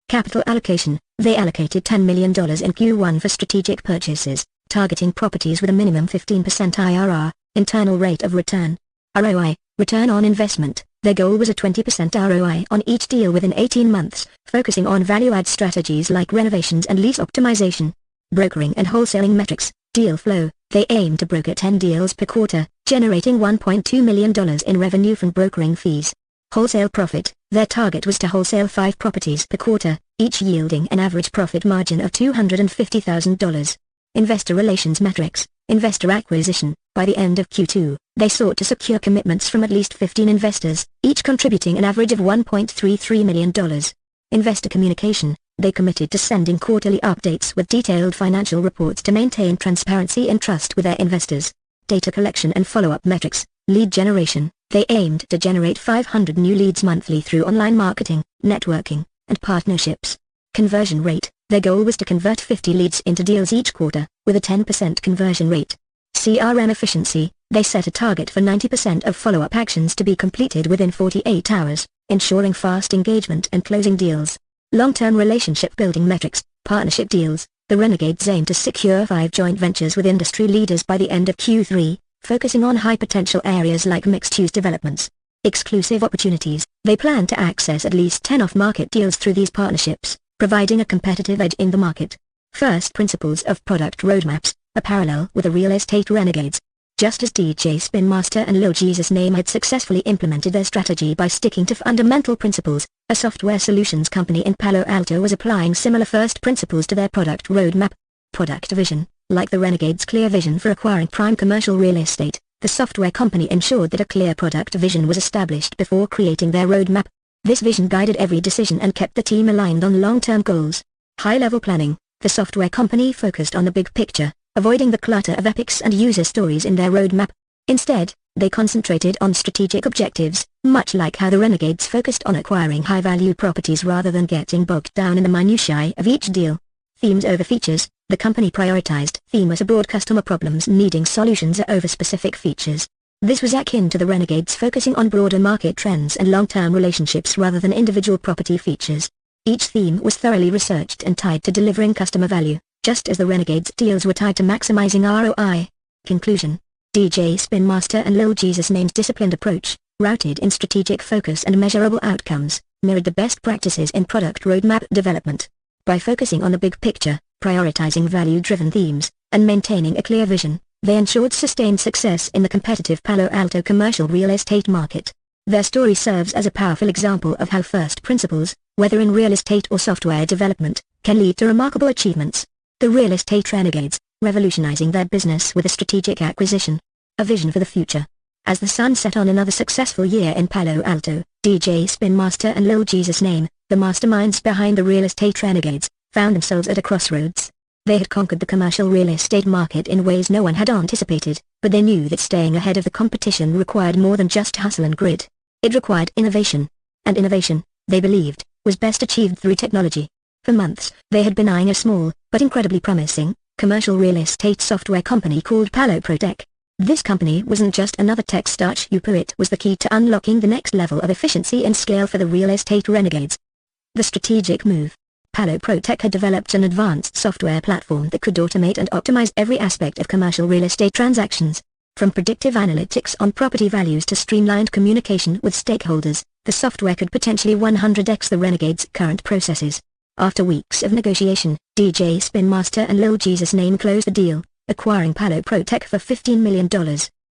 Capital allocation. They allocated $10 million in Q1 for strategic purchases, targeting properties with a minimum 15% IRR, internal rate of return. ROI, return on investment. Their goal was a 20% ROI on each deal within 18 months, focusing on value-add strategies like renovations and lease optimization. Brokering and wholesaling metrics. Deal flow. They aim to broker 10 deals per quarter, generating $1.2 million in revenue from brokering fees. Wholesale profit. Their target was to wholesale 5 properties per quarter, each yielding an average profit margin of $250,000. Investor relations metrics. Investor acquisition. By the end of Q2, they sought to secure commitments from at least 15 investors, each contributing an average of $1.33 million. Investor communication. They committed to sending quarterly updates with detailed financial reports to maintain transparency and trust with their investors. Data collection and follow-up metrics. Lead generation. They aimed to generate 500 new leads monthly through online marketing, networking, and partnerships. Conversion rate. Their goal was to convert 50 leads into deals each quarter, with a 10% conversion rate. CRM efficiency. They set a target for 90% of follow-up actions to be completed within 48 hours, ensuring fast engagement and closing deals. Long-term relationship building metrics. Partnership deals. The Renegades aim to secure 5 joint ventures with industry leaders by the end of Q3, focusing on high-potential areas like mixed-use developments. Exclusive opportunities. They plan to access at least 10 off-market deals through these partnerships, providing a competitive edge in the market. First principles of product roadmaps. A parallel with the real estate renegades. Just as DJ Spin Master and Lil Jesus Name had successfully implemented their strategy by sticking to fundamental principles, a software solutions company in Palo Alto was applying similar first principles to their product roadmap. Product vision. Like the Renegade's clear vision for acquiring prime commercial real estate, the software company ensured that a clear product vision was established before creating their roadmap. This vision guided every decision and kept the team aligned on long-term goals. High-level planning. The software company focused on the big picture, avoiding the clutter of epics and user stories in their roadmap. Instead, they concentrated on strategic objectives, much like how the Renegades focused on acquiring high-value properties rather than getting bogged down in the minutiae of each deal. Themes over features. The company prioritized theme as broad customer problems needing solutions over specific features. This was akin to the Renegades focusing on broader market trends and long-term relationships rather than individual property features. Each theme was thoroughly researched and tied to delivering customer value, just as the Renegades' deals were tied to maximizing ROI. Conclusion. DJ Spin Master and Lil Jesus Name's disciplined approach, routed in strategic focus and measurable outcomes, mirrored the best practices in product roadmap development. By focusing on the big picture, prioritizing value-driven themes, and maintaining a clear vision, they ensured sustained success in the competitive Palo Alto commercial real estate market. Their story serves as a powerful example of how first principles, whether in real estate or software development, can lead to remarkable achievements. The Real Estate Renegades, revolutionizing their business with a strategic acquisition. A vision for the future. As the sun set on another successful year in Palo Alto, DJ Spin Master and Lil Jesus Name, the masterminds behind the real estate renegades, found themselves at a crossroads. They had conquered the commercial real estate market in ways no one had anticipated, but they knew that staying ahead of the competition required more than just hustle and grit. It required innovation. And innovation, they believed, was best achieved through technology. For months, they had been eyeing a small, but incredibly promising, commercial real estate software company called PaloProTech. This company wasn't just another tech startup, it was the key to unlocking the next level of efficiency and scale for the real estate renegades. The strategic move. PaloProTech had developed an advanced software platform that could automate and optimize every aspect of commercial real estate transactions. From predictive analytics on property values to streamlined communication with stakeholders, the software could potentially 100x the renegades' current processes. After weeks of negotiation, DJ Spin Master and Lil Jesus Name closed the deal, acquiring PaloProTech for $15 million.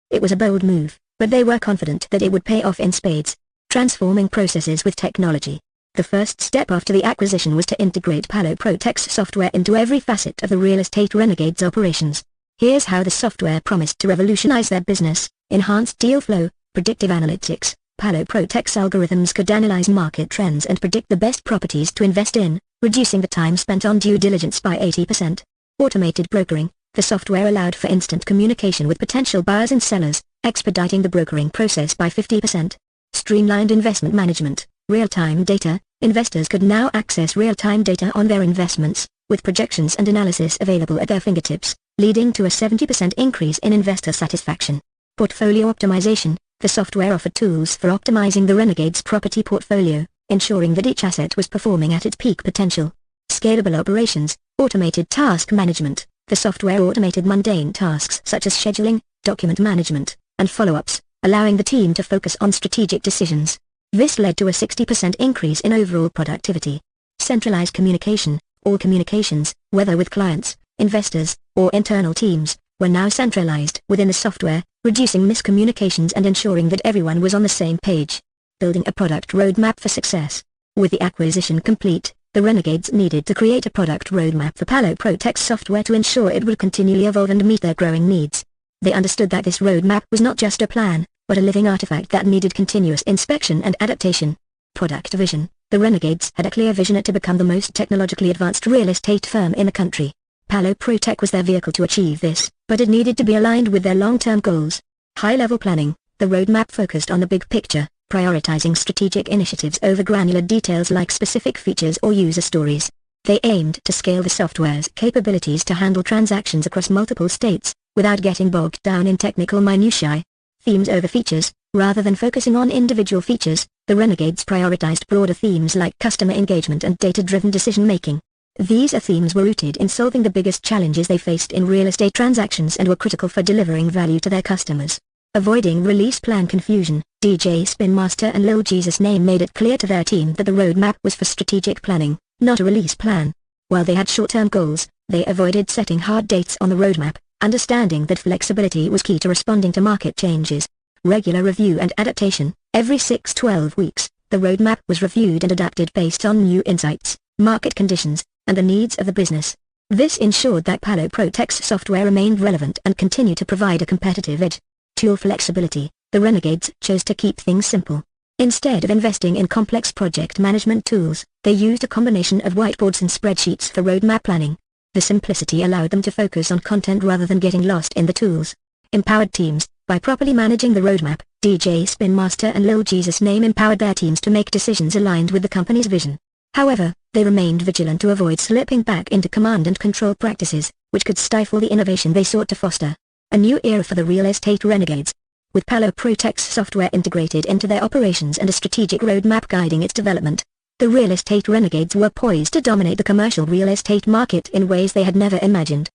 It was a bold move, but they were confident that it would pay off in spades. Transforming processes with technology. The first step after the acquisition was to integrate PaloProTech's software into every facet of the real estate renegades' operations. Here's how the software promised to revolutionize their business: enhanced deal flow, predictive analytics. PaloProTech's algorithms could analyze market trends and predict the best properties to invest in, reducing the time spent on due diligence by 80%. Automated brokering. The software allowed for instant communication with potential buyers and sellers, expediting the brokering process by 50%. Streamlined investment management. Real-time data. Investors could now access real-time data on their investments, with projections and analysis available at their fingertips, leading to a 70% increase in investor satisfaction. Portfolio optimization. The software offered tools for optimizing the renegade's property portfolio, ensuring that each asset was performing at its peak potential. Scalable operations. Automated task management. The software automated mundane tasks such as scheduling, document management, and follow-ups, allowing the team to focus on strategic decisions. This led to a 60% increase in overall productivity. Centralized communication. All communications, whether with clients, investors, or internal teams, were now centralized within the software, reducing miscommunications and ensuring that everyone was on the same page. Building a product roadmap for success. With the acquisition complete, the renegades needed to create a product roadmap for PaloProTech's software to ensure it would continually evolve and meet their growing needs. They understood that this roadmap was not just a plan, but a living artifact that needed continuous inspection and adaptation. Product vision. The renegades had a clear vision to become the most technologically advanced real estate firm in the country. PaloProTech was their vehicle to achieve this, but it needed to be aligned with their long-term goals. High-level planning. The roadmap focused on the big picture, prioritizing strategic initiatives over granular details like specific features or user stories. They aimed to scale the software's capabilities to handle transactions across multiple states, without getting bogged down in technical minutiae. Themes over features. Rather than focusing on individual features, the renegades prioritized broader themes like customer engagement and data-driven decision-making. These themes were rooted in solving the biggest challenges they faced in real estate transactions and were critical for delivering value to their customers. Avoiding release plan confusion. DJ Spin Master and Lil Jesus Name made it clear to their team that the roadmap was for strategic planning, not a release plan. While they had short-term goals, they avoided setting hard dates on the roadmap, understanding that flexibility was key to responding to market changes. Regular review and adaptation. Every 6-12 weeks, the roadmap was reviewed and adapted based on new insights, market conditions, and the needs of the business. This ensured that PaloProTech's software remained relevant and continued to provide a competitive edge. Tool flexibility. The renegades chose to keep things simple. Instead of investing in complex project management tools, they used a combination of whiteboards and spreadsheets for roadmap planning. The simplicity allowed them to focus on content rather than getting lost in the tools. Empowered teams. By properly managing the roadmap, DJ Spin Master and Lil Jesus Name empowered their teams to make decisions aligned with the company's vision. However, they remained vigilant to avoid slipping back into command and control practices, which could stifle the innovation they sought to foster. A new era for the real estate renegades. With PaloProTech's software integrated into their operations and a strategic roadmap guiding its development, the real estate renegades were poised to dominate the commercial real estate market in ways they had never imagined.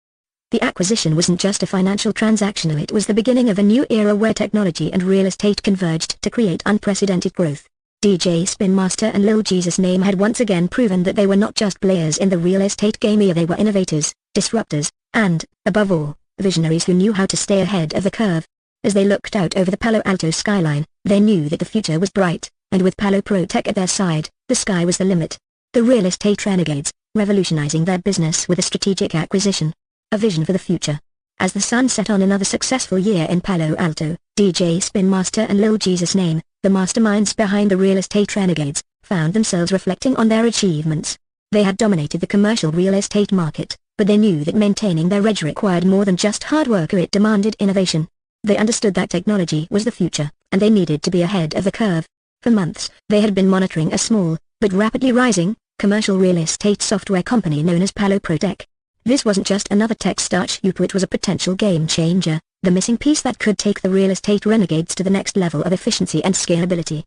The acquisition wasn't just a financial transaction, it was the beginning of a new era where technology and real estate converged to create unprecedented growth. DJ Spin Master and Lil Jesus Name had once again proven that they were not just players in the real estate game, they were innovators, disruptors, and, above all, visionaries who knew how to stay ahead of the curve. As they looked out over the Palo Alto skyline, they knew that the future was bright, and with PaloProTech at their side, the sky was the limit. The real estate renegades, revolutionizing their business with a strategic acquisition. A vision for the future. As the sun set on another successful year in Palo Alto, DJ Spin Master and Lil Jesus Name, the masterminds behind the real estate renegades, found themselves reflecting on their achievements. They had dominated the commercial real estate market, but they knew that maintaining their edge required more than just hard work, or it demanded innovation. They understood that technology was the future, and they needed to be ahead of the curve. For months, they had been monitoring a small, but rapidly rising, commercial real estate software company known as Palo Protech. This wasn't just another tech startup, it was a potential game changer, the missing piece that could take the real estate renegades to the next level of efficiency and scalability.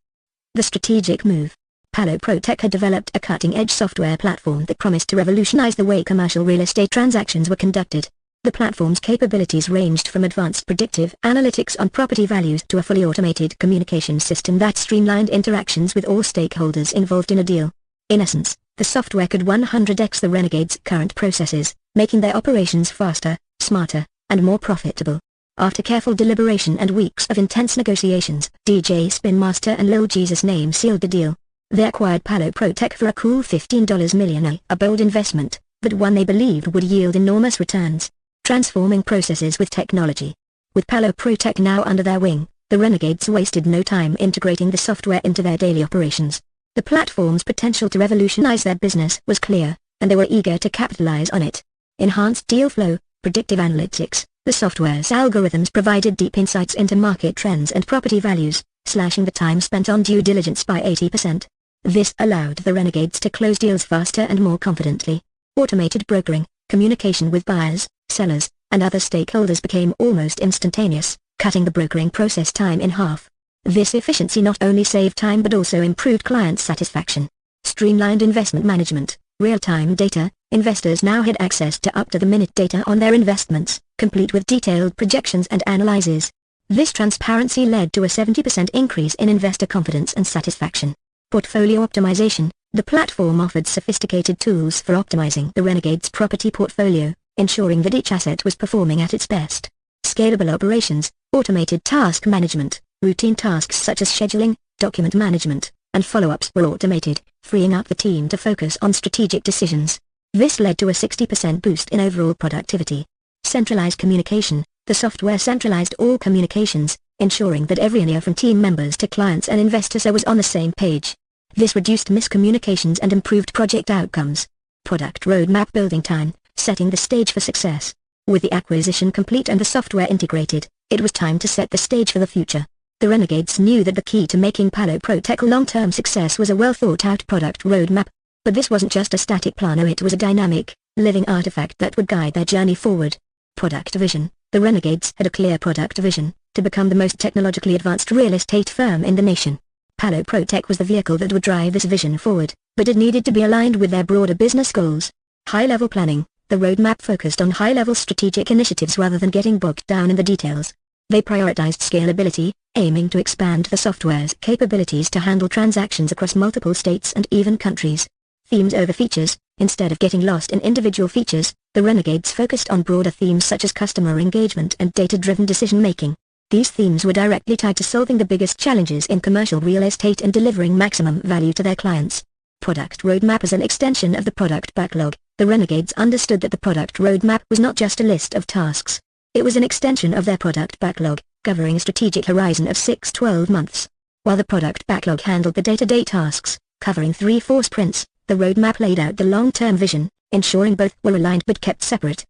The strategic move. Palo Protech had developed a cutting-edge software platform that promised to revolutionize the way commercial real estate transactions were conducted. The platform's capabilities ranged from advanced predictive analytics on property values to a fully automated communication system that streamlined interactions with all stakeholders involved in a deal. In essence, the software could 100x the renegades' current processes, making their operations faster, smarter, and more profitable. After careful deliberation and weeks of intense negotiations, DJ Spin Master and Lil Jesus Name sealed the deal. They acquired Palo Protech for a cool $15 million, a bold investment, but one they believed would yield enormous returns. Transforming processes with technology. With Palo Protech now under their wing, the renegades wasted no time integrating the software into their daily operations. The platform's potential to revolutionize their business was clear, and they were eager to capitalize on it. Enhanced deal flow, predictive analytics. The software's algorithms provided deep insights into market trends and property values, slashing the time spent on due diligence by 80%. This allowed the renegades to close deals faster and more confidently. Automated brokering, communication with buyers, sellers, and other stakeholders became almost instantaneous, cutting the brokering process time in half. This efficiency not only saved time but also improved client satisfaction. Streamlined investment management, real-time data. Investors now had access to up-to-the-minute data on their investments, complete with detailed projections and analyses. This transparency led to a 70% increase in investor confidence and satisfaction. Portfolio optimization. The platform offered sophisticated tools for optimizing the renegade's property portfolio, ensuring that each asset was performing at its best. Scalable operations, automated task management. Routine tasks such as scheduling, document management, and follow-ups were automated, freeing up the team to focus on strategic decisions. This led to a 60% boost in overall productivity. Centralized communication. The software centralized all communications, ensuring that every area from team members to clients and investors was on the same page. This reduced miscommunications and improved project outcomes. Product roadmap building time, setting the stage for success. With the acquisition complete and the software integrated, it was time to set the stage for the future. The renegades knew that the key to making Palo Protech long-term success was a well-thought-out product roadmap. But this wasn't just a static plan, it was a dynamic, living artifact that would guide their journey forward. Product vision. The renegades had a clear product vision, to become the most technologically advanced real estate firm in the nation. Palo Protech was the vehicle that would drive this vision forward, but it needed to be aligned with their broader business goals. High-level planning. The roadmap focused on high-level strategic initiatives rather than getting bogged down in the details. They prioritized scalability, aiming to expand the software's capabilities to handle transactions across multiple states and even countries. Themes over features. Instead of getting lost in individual features, the renegades focused on broader themes such as customer engagement and data-driven decision-making. These themes were directly tied to solving the biggest challenges in commercial real estate and delivering maximum value to their clients. Product roadmap. As an extension of the product backlog, the renegades understood that the product roadmap was not just a list of tasks. It was an extension of their product backlog, covering a strategic horizon of 6-12 months. While the product backlog handled the day-to-day tasks, covering 3-4 sprints, the roadmap laid out the long-term vision, ensuring both were aligned but kept separate.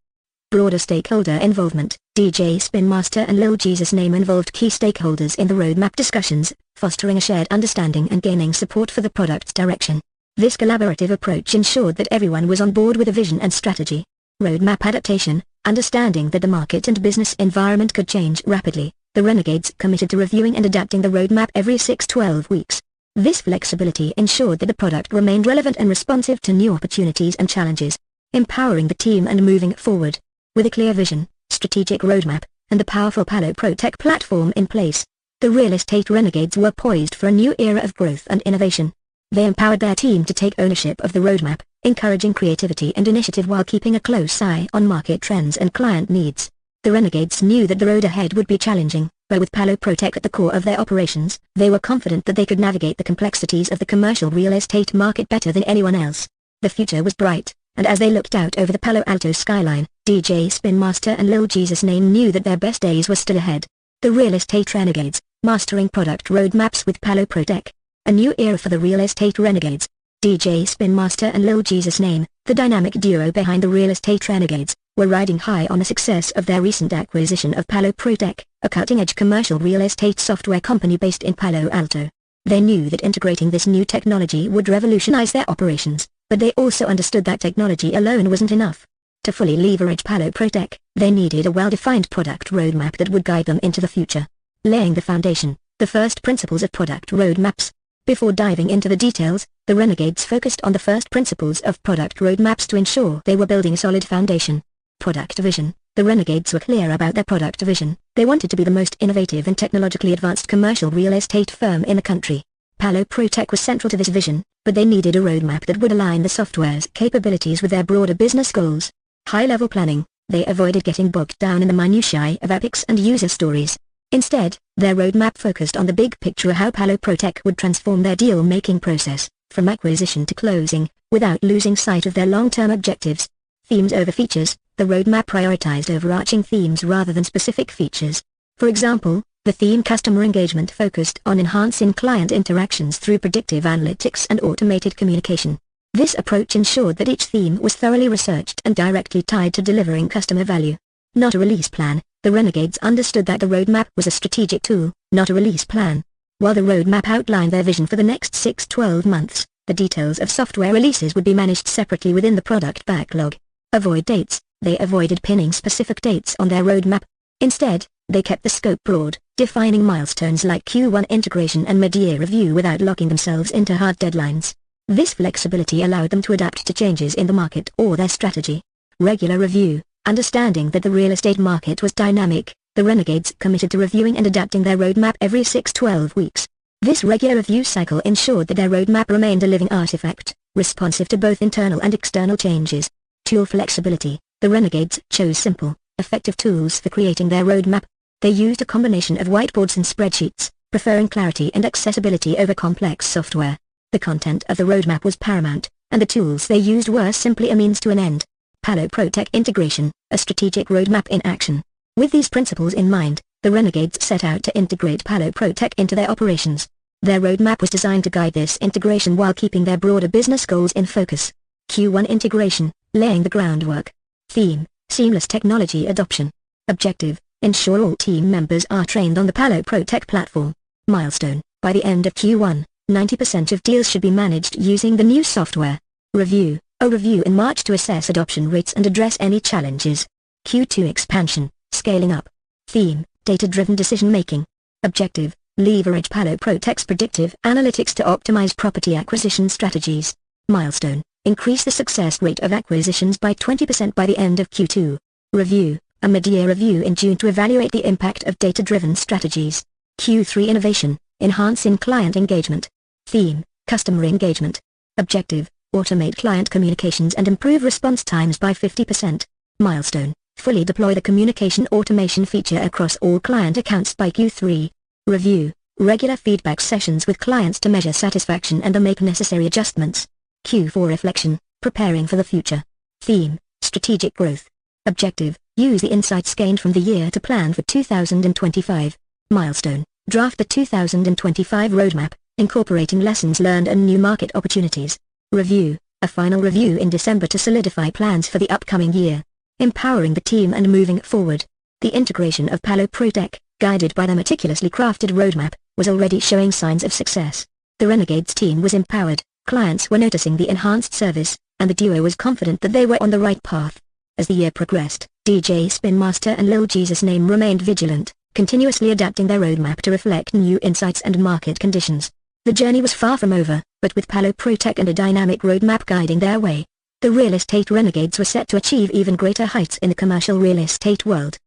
Broader stakeholder involvement. DJ Spin Master and Lil Jesus Name involved key stakeholders in the roadmap discussions, fostering a shared understanding and gaining support for the product's direction. This collaborative approach ensured that everyone was on board with a vision and strategy. Roadmap adaptation. Understanding that the market and business environment could change rapidly, the renegades committed to reviewing and adapting the roadmap every 6-12 weeks. This flexibility ensured that the product remained relevant and responsive to new opportunities and challenges, empowering the team and moving it forward. With a clear vision, strategic roadmap, and the powerful Palo Protech platform in place, the real estate renegades were poised for a new era of growth and innovation. They empowered their team to take ownership of the roadmap, encouraging creativity and initiative while keeping a close eye on market trends and client needs. The renegades knew that the road ahead would be challenging, but with Palo Protech at the core of their operations, they were confident that they could navigate the complexities of the commercial real estate market better than anyone else. The future was bright, and as they looked out over the Palo Alto skyline, DJ Spin Master and Lil Jesus Name knew that their best days were still ahead. The real estate renegades, mastering product roadmaps with Palo Protech. A new era for the real estate renegades. DJ Spin Master and Lil Jesus Name, the dynamic duo behind the real estate renegades, were riding high on the success of their recent acquisition of Palo Protech, a cutting-edge commercial real estate software company based in Palo Alto. They knew that integrating this new technology would revolutionize their operations, but they also understood that technology alone wasn't enough. To fully leverage Palo Protech, they needed a well-defined product roadmap that would guide them into the future. Laying the foundation, the first principles of product roadmaps. Before diving into the details, the renegades focused on the first principles of product roadmaps to ensure they were building a solid foundation. Product vision. The renegades were clear about their product vision. They wanted to be the most innovative and technologically advanced commercial real estate firm in the country. Palo Protech was central to this vision, but they needed a roadmap that would align the software's capabilities with their broader business goals. High-level planning. They avoided getting bogged down in the minutiae of epics and user stories. Instead, their roadmap focused on the big picture of how Palo Protech would transform their deal-making process, from acquisition to closing, without losing sight of their long-term objectives. Themes over features. The roadmap prioritized overarching themes rather than specific features. For example, the theme customer engagement focused on enhancing client interactions through predictive analytics and automated communication. This approach ensured that each theme was thoroughly researched and directly tied to delivering customer value. Not a release plan. The renegades understood that the roadmap was a strategic tool, not a release plan. While the roadmap outlined their vision for the next 6-12 months, the details of software releases would be managed separately within the product backlog. Avoid dates. They avoided pinning specific dates on their roadmap. Instead, they kept the scope broad, defining milestones like Q1 integration and mid-year review without locking themselves into hard deadlines. This flexibility allowed them to adapt to changes in the market or their strategy. Regular review. Understanding that the real estate market was dynamic, the renegades committed to reviewing and adapting their roadmap every 6-12 weeks. This regular review cycle ensured that their roadmap remained a living artifact, responsive to both internal and external changes. Tool flexibility. The renegades chose simple, effective tools for creating their roadmap. They used a combination of whiteboards and spreadsheets, preferring clarity and accessibility over complex software. The content of the roadmap was paramount, and the tools they used were simply a means to an end. Palo Protech integration, a strategic roadmap in action. With these principles in mind, the renegades set out to integrate Palo Protech into their operations. Their roadmap was designed to guide this integration while keeping their broader business goals in focus. Q1 integration, laying the groundwork. Theme, seamless technology adoption. Objective, ensure all team members are trained on the Palo Protech platform. Milestone, by the end of Q1, 90% of deals should be managed using the new software. Review, a review in March to assess adoption rates and address any challenges. Q2 expansion, scaling up. Theme, data-driven decision-making. Objective, leverage Palo Protech's predictive analytics to optimize property acquisition strategies. Milestone, increase the success rate of acquisitions by 20% by the end of Q2. Review, a mid-year review in June to evaluate the impact of data-driven strategies. Q3 innovation, enhancing client engagement. Theme, customer engagement. Objective, automate client communications and improve response times by 50%. Milestone, fully deploy the communication automation feature across all client accounts by Q3. Review, regular feedback sessions with clients to measure satisfaction and make necessary adjustments. Q4 reflection, preparing for the future. Theme, strategic growth. Objective, use the insights gained from the year to plan for 2025. Milestone, draft the 2025 roadmap, incorporating lessons learned and new market opportunities. Review, a final review in December to solidify plans for the upcoming year. Empowering the team and moving forward. The integration of Palo Protech, guided by the meticulously crafted roadmap, was already showing signs of success. The Renegades team was empowered, clients were noticing the enhanced service, and the duo was confident that they were on the right path. As the year progressed, DJ Spin Master and Lil Jesus Name remained vigilant, continuously adapting their roadmap to reflect new insights and market conditions. The journey was far from over, but with Palo Protech and a dynamic roadmap guiding their way, the real estate renegades were set to achieve even greater heights in the commercial real estate world.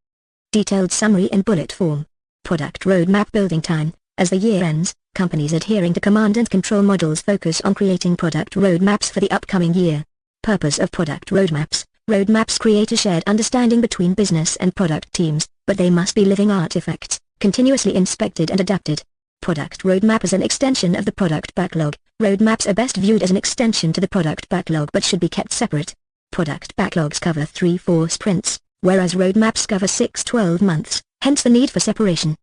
Detailed summary in bullet form. Product roadmap building time. As the year ends, companies adhering to command and control models focus on creating product roadmaps for the upcoming year. Purpose of product roadmaps. Roadmaps create a shared understanding between business and product teams, but they must be living artifacts, continuously inspected and adapted. Product roadmap is an extension of the product backlog. Roadmaps are best viewed as an extension to the product backlog but should be kept separate. Product backlogs cover 3-4 sprints, whereas roadmaps cover 6-12 months, hence the need for separation.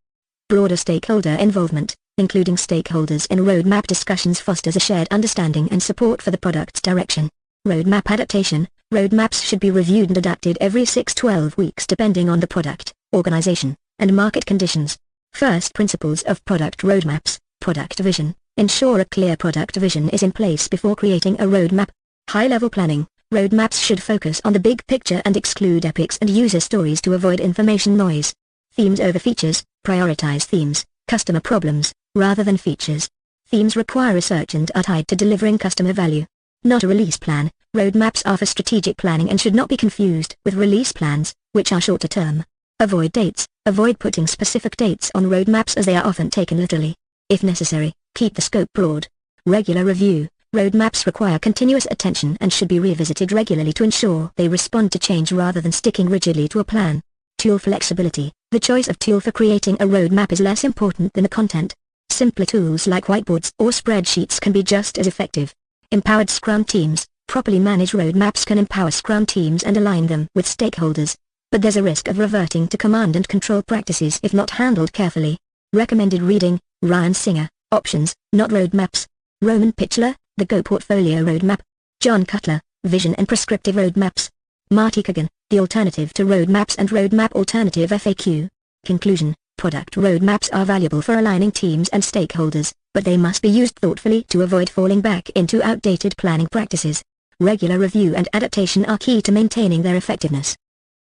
Broader stakeholder involvement. Including stakeholders in roadmap discussions fosters a shared understanding and support for the product's direction. Roadmap adaptation. Roadmaps should be reviewed and adapted every 6-12 weeks depending on the product, organization, and market conditions. First principles of product roadmaps. Product vision. Ensure a clear product vision is in place before creating a roadmap. High-level planning. Roadmaps should focus on the big picture and exclude epics and user stories to avoid information noise. Themes over features. Prioritize themes, customer problems, rather than features. Themes require research and are tied to delivering customer value. Not a release plan. Roadmaps are for strategic planning and should not be confused with release plans, which are shorter term. Avoid dates. Avoid putting specific dates on roadmaps as they are often taken literally. If necessary, keep the scope broad. Regular review. Roadmaps require continuous attention and should be revisited regularly to ensure they respond to change rather than sticking rigidly to a plan. Tool flexibility. The choice of tool for creating a roadmap is less important than the content. Simpler tools like whiteboards or spreadsheets can be just as effective. Empowered Scrum teams. Properly managed roadmaps can empower Scrum teams and align them with stakeholders. But there's a risk of reverting to command and control practices if not handled carefully. Recommended reading. Ryan Singer, Options, Not Roadmaps. Roman Pichler, The Go Portfolio Roadmap. John Cutler, Vision and Prescriptive Roadmaps. Marty Kagan, The Alternative to Roadmaps and Roadmap Alternative FAQ. Conclusion. Product roadmaps are valuable for aligning teams and stakeholders, but they must be used thoughtfully to avoid falling back into outdated planning practices. Regular review and adaptation are key to maintaining their effectiveness.